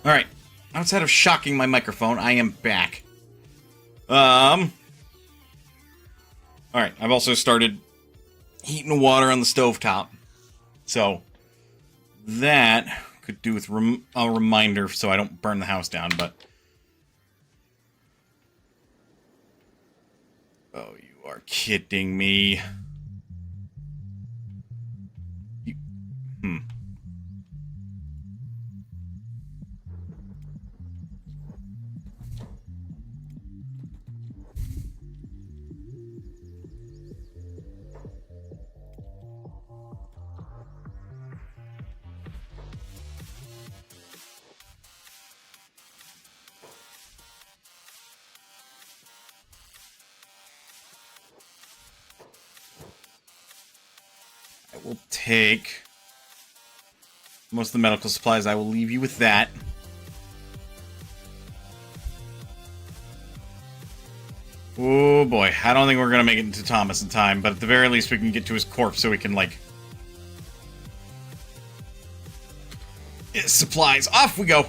Alright. Outside of shocking my microphone, I am back. Alright, I've also started heating the water on the stovetop. So, that could do with a reminder so I don't burn the house down, but... Oh, you are kidding me. I will take most of the medical supplies. I will leave you with that. Oh boy, I don't think we're gonna make it into Thomas in time, but at the very least we can get to his corpse so we can, like... Supplies. Off we go!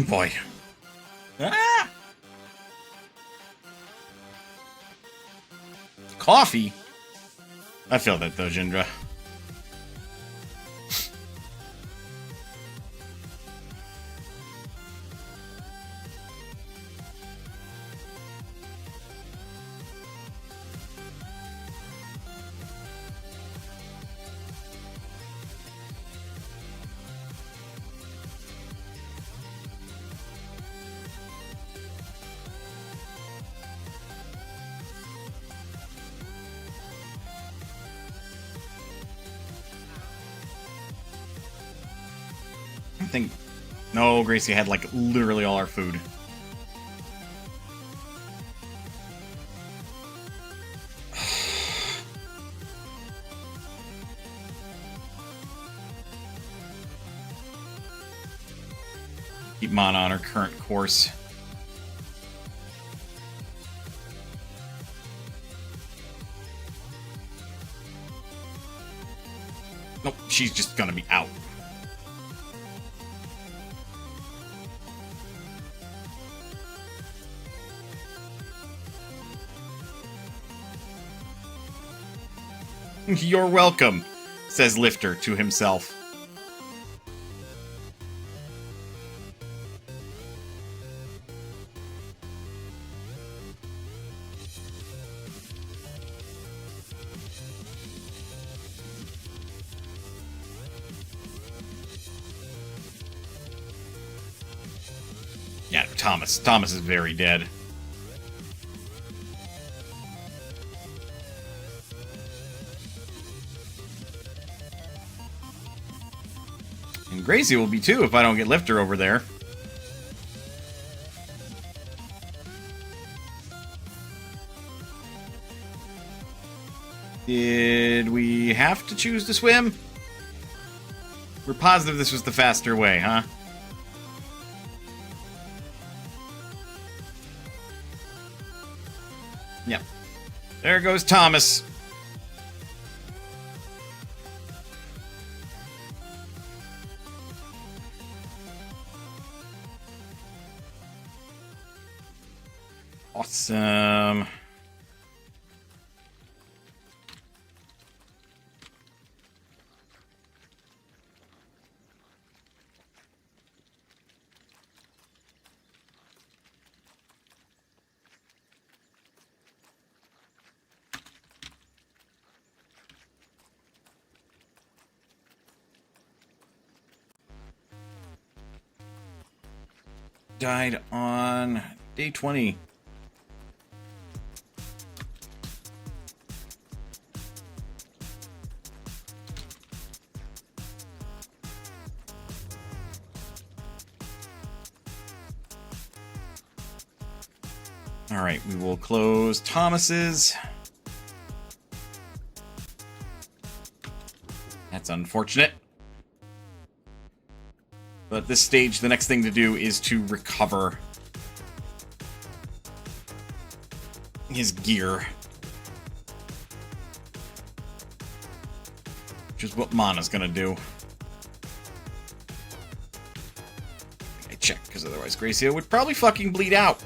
Boy. Ah! Coffee? I feel that though, Jindra. I think... No, Gracie had, like, literally all our food. Keep Mana on her current course. Nope, she's just gonna be out. You're welcome, says Lifter to himself. Yeah, Thomas. Thomas is very dead. And Gracie will be too if I don't get Lifter over there. Did we have to choose to swim? We're positive this was the faster way, huh? Yep. There goes Thomas. Awesome. Died on day 20. All right, we will close Thomas's. That's unfortunate. But at this stage, the next thing to do is to recover his gear. Which is what Mana's gonna do. I check, because otherwise Gracia would probably fucking bleed out.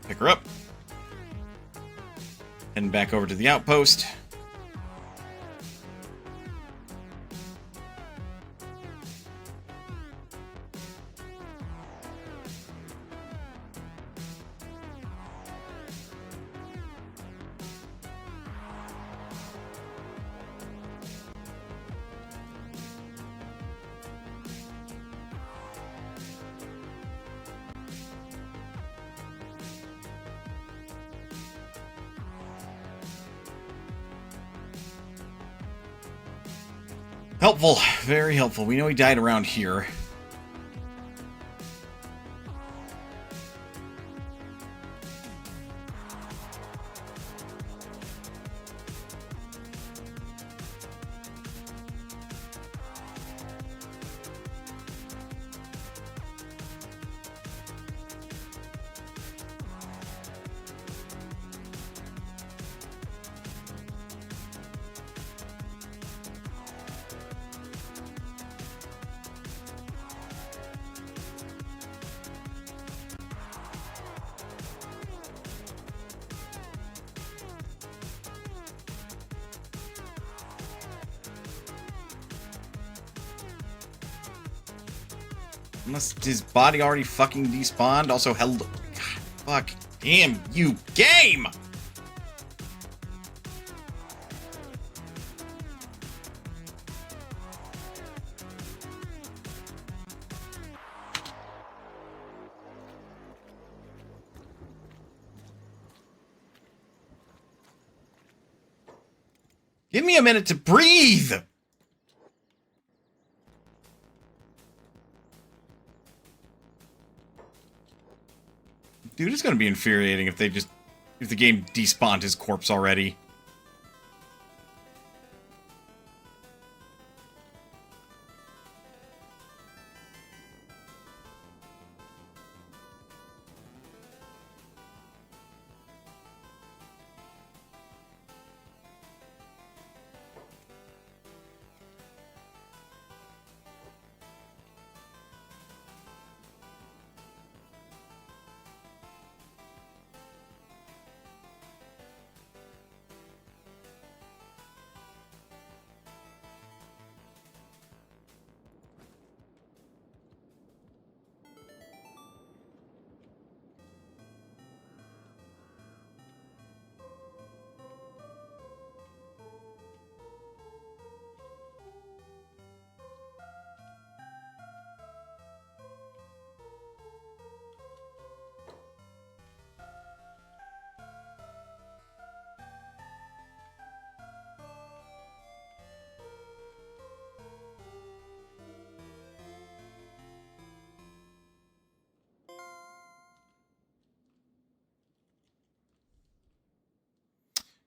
Pick her up. Heading back over to the outpost. Helpful. Very helpful. We know he died around here. Unless his body already fucking despawned. Also held. God, fuck. Damn you, game! Give me a minute to breathe! Dude, it's gonna be infuriating if the game despawned his corpse already.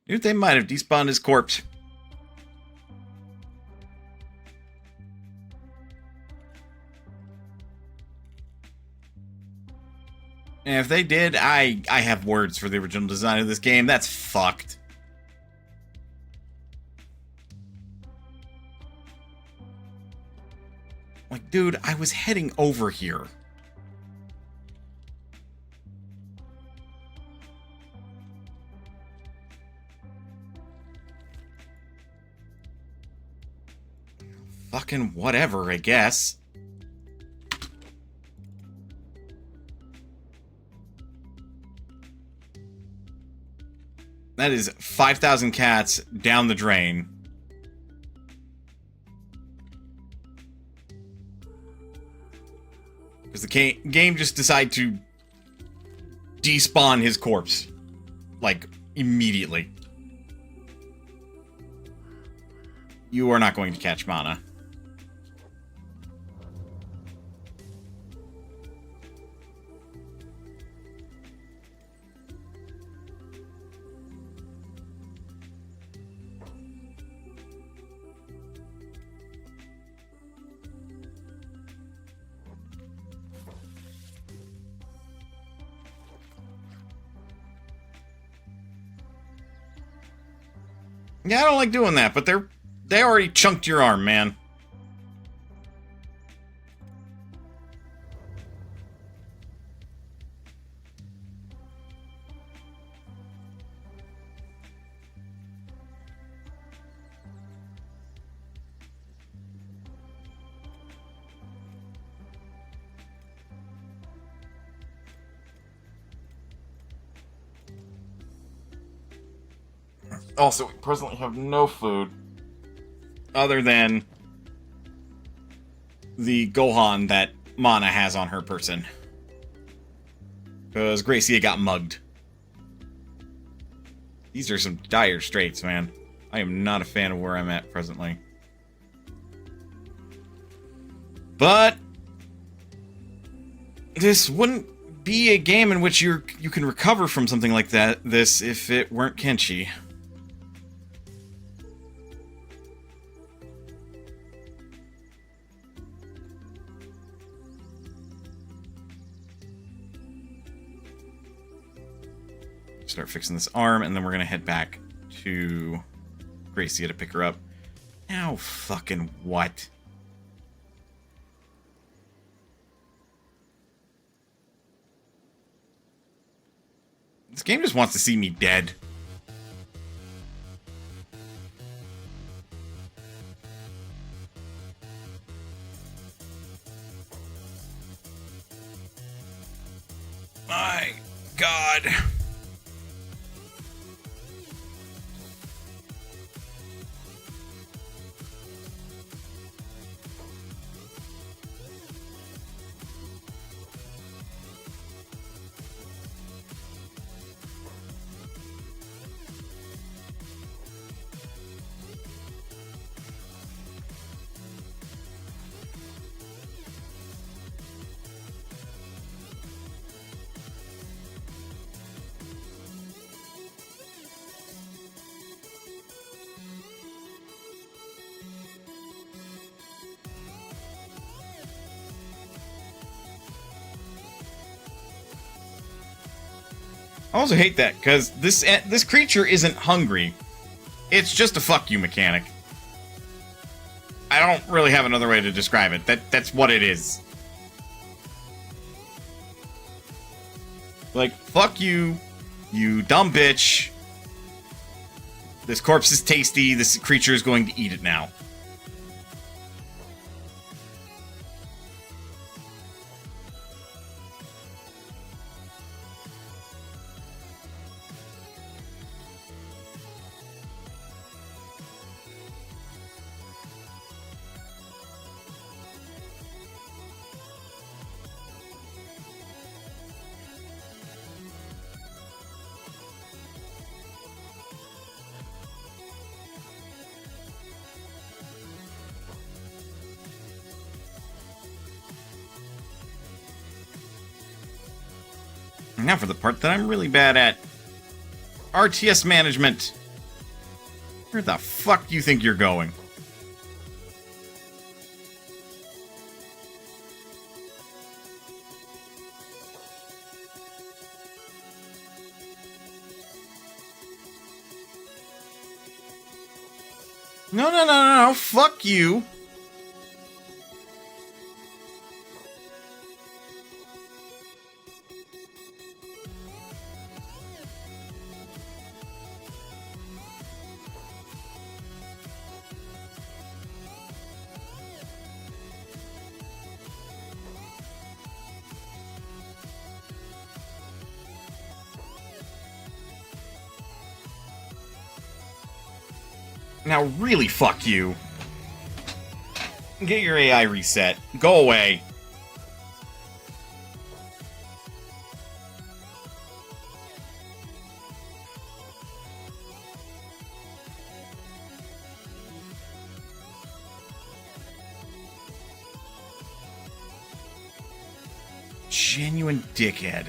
Dude, they might have despawned his corpse. And if they did, I have words for the original design of this game. That's fucked. Like, dude, I was heading over here. Fucking whatever, I guess. That is 5,000 cats down the drain. Because the game just decided to despawn his corpse. Like, immediately. You are not going to catch Mana. Yeah, I don't like doing that, but they already chunked your arm, man. Also, we presently have no food other than the Gohan that Mana has on her person. Because Gracia got mugged. These are some dire straits, man. I am not a fan of where I'm at presently. But this wouldn't be a game in which you can recover from something like this if it weren't Kenshi. Start fixing this arm, and then we're gonna head back to Gracia to pick her up. Now, fucking what? This game just wants to see me dead. My God. I also hate that, because this creature isn't hungry. It's just a fuck you mechanic. I don't really have another way to describe it. That's what it is. Like, fuck you, you dumb bitch. This corpse is tasty, this creature is going to eat it now. Now for the part that I'm really bad at. RTS management. Where the fuck do you think you're going? No, fuck you. Now really fuck you. Get your AI reset. Go away. Genuine dickhead.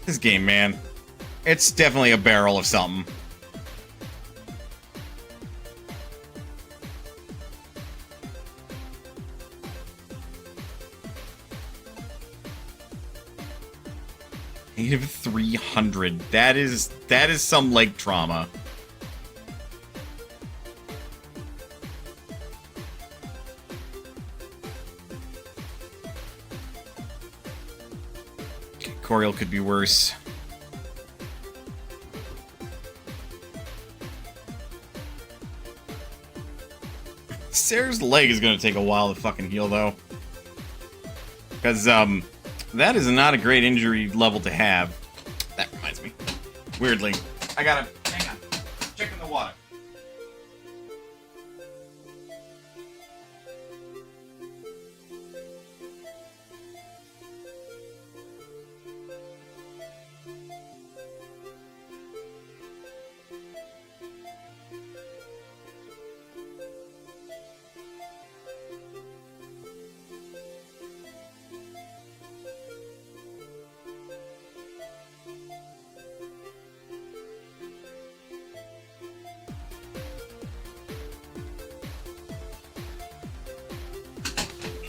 This game, man. It's definitely a barrel of something. Negative 300. That is some leg trauma. Coriel could be worse. Sarah's leg is gonna take a while to fucking heal, though. Because, that is not a great injury level to have. That reminds me. Weirdly. I gotta... Hang on. Checking the water.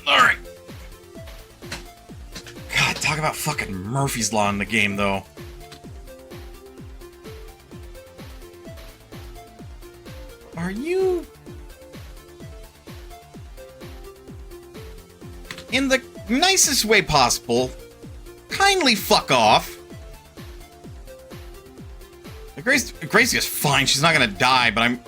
Alright. God, talk about fucking Murphy's Law in the game, though. Are you... in the nicest way possible, kindly fuck off. Gracie is fine, she's not gonna die, but I'm...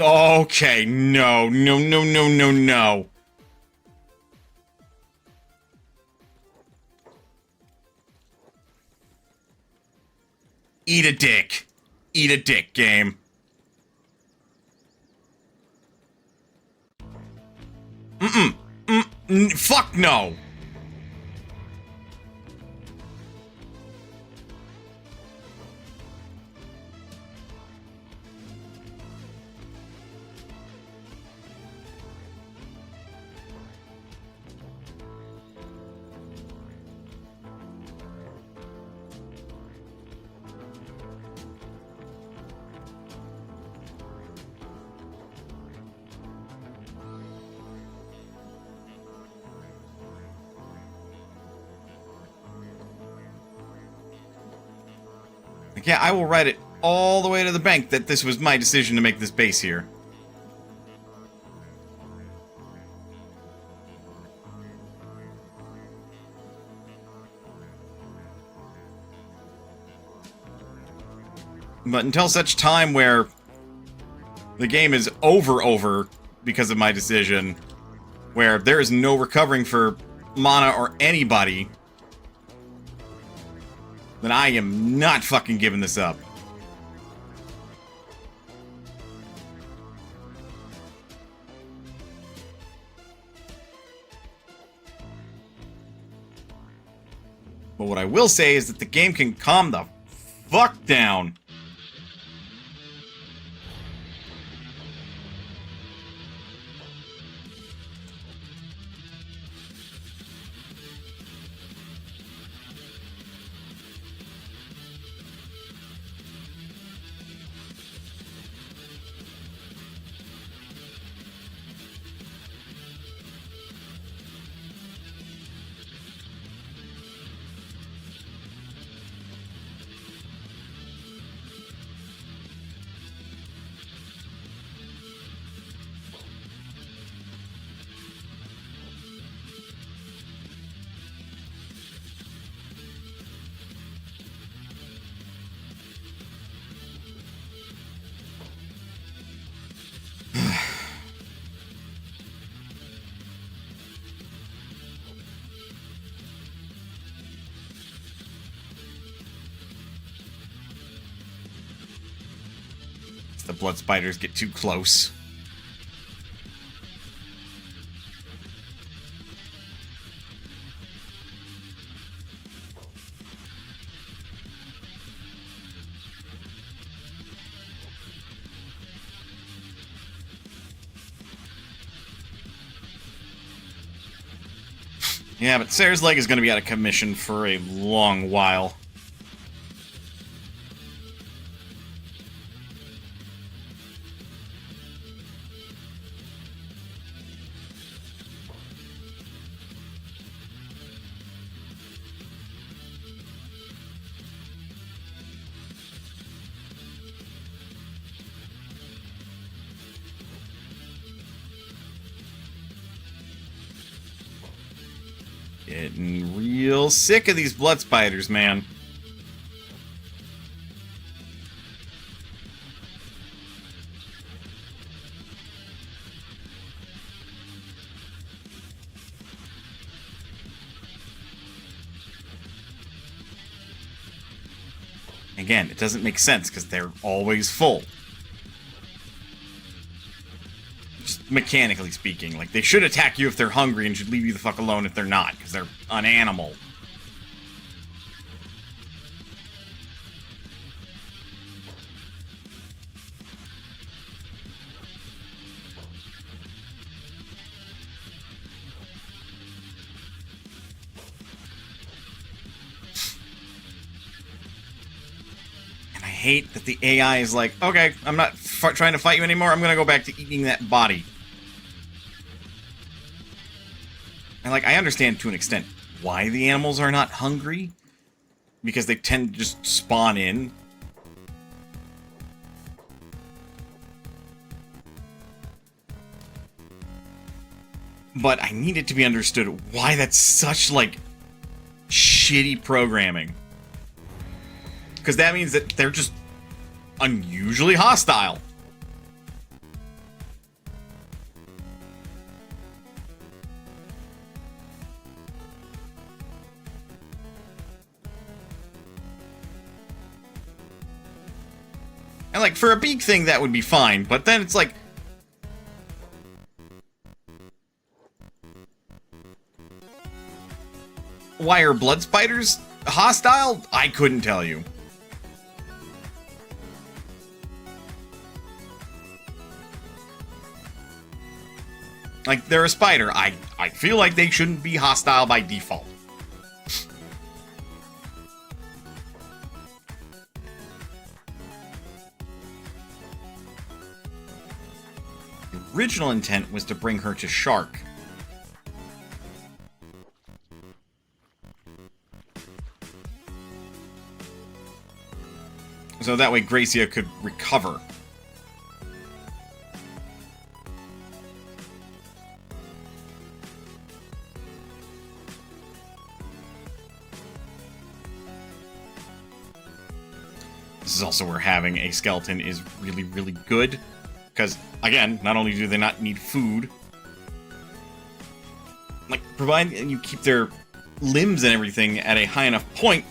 Okay, no. Eat a dick. Eat a dick, game. Fuck no. Yeah, I will write it all the way to the bank that this was my decision to make this base here. But until such time where the game is over because of my decision, where there is no recovering for mana or anybody, then I am not fucking giving this up. But what I will say is that the game can calm the fuck down. blood spiders get too close. Yeah, but Sarah's leg is going to be out of commission for a long while. Getting real sick of these blood spiders, man. Again, it doesn't make sense because they're always full. Just mechanically speaking, like, they should attack you if they're hungry and should leave you the fuck alone if they're not, because they're an animal. I hate that the AI is like, okay, I'm not trying to fight you anymore, I'm gonna go back to eating that body. And, like, I understand to an extent why the animals are not hungry, because they tend to just spawn in. But I need it to be understood why that's such, like, shitty programming. Because that means that they're just unusually hostile. And, like, for a big thing, that would be fine. But then it's like... why are blood spiders hostile? I couldn't tell you. Like, they're a spider. I feel like they shouldn't be hostile by default. The original intent was to bring her to Shark. So that way Gracia could recover. This is also where having a skeleton is really, really good. Because, again, not only do they not need food, like, provided you keep their limbs and everything at a high enough point,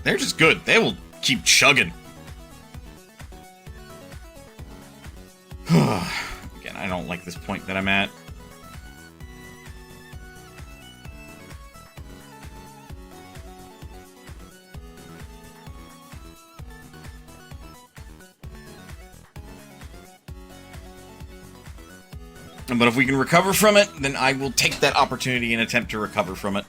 they're just good. They will keep chugging. Again, I don't like this point that I'm at. But if we can recover from it, then I will take that opportunity and attempt to recover from it.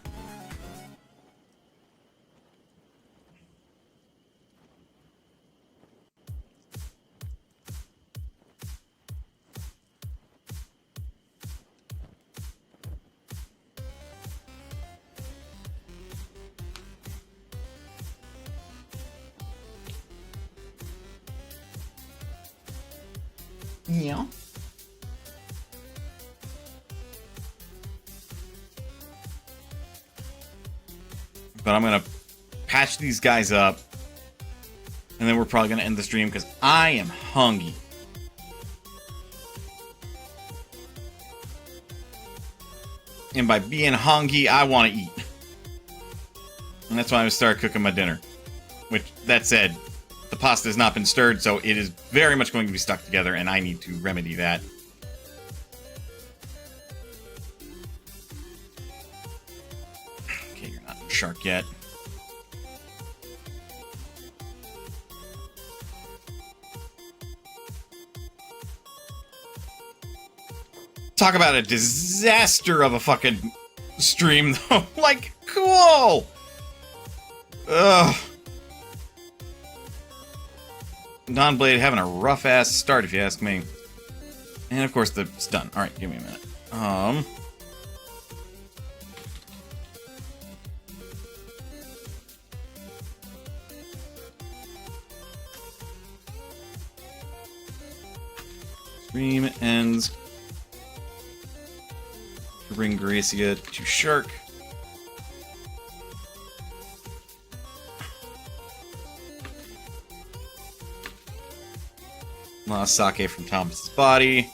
Yeah. But I'm going to patch these guys up. And then we're probably going to end the stream because I am hungry. And by being hungry, I want to eat. And that's why I'm going to start cooking my dinner. Which, that said, the pasta has not been stirred, so it is very much going to be stuck together, and I need to remedy that. Okay, you're not a shark yet. Talk about a disaster of a fucking stream, though. Like, cool! Ugh. Dawnblade having a rough-ass start, if you ask me. And, of course, it's done. Alright, give me a minute. Stream ends. Bring Gracia to Shark. Lost sake from Thomas's body.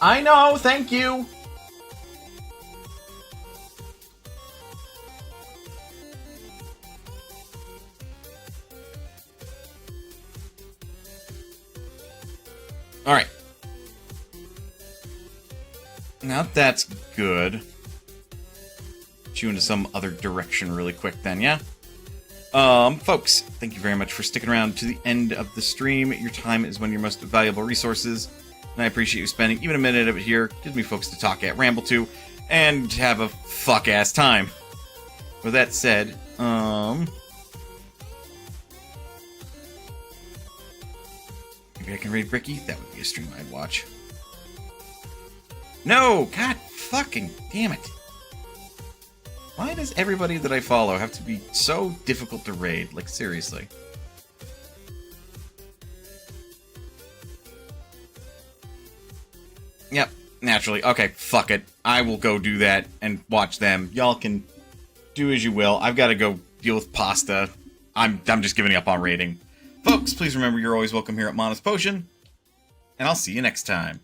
I know, thank you. All right. Now that's good. Get you into some other direction really quick then, yeah? Folks, thank you very much for sticking around to the end of the stream. Your time is one of your most valuable resources, and I appreciate you spending even a minute of it here. Gives me folks to talk at, ramble to, and have a fuck-ass time. With that said, maybe I can raid Ricky? That would be a stream I'd watch. No! God fucking damn it. Why does everybody that I follow have to be so difficult to raid? Like, seriously. Yep, naturally. Okay, fuck it. I will go do that and watch them. Y'all can do as you will. I've got to go deal with pasta. I'm just giving up on raiding. Folks, please remember you're always welcome here at Mana's Potion, and I'll see you next time.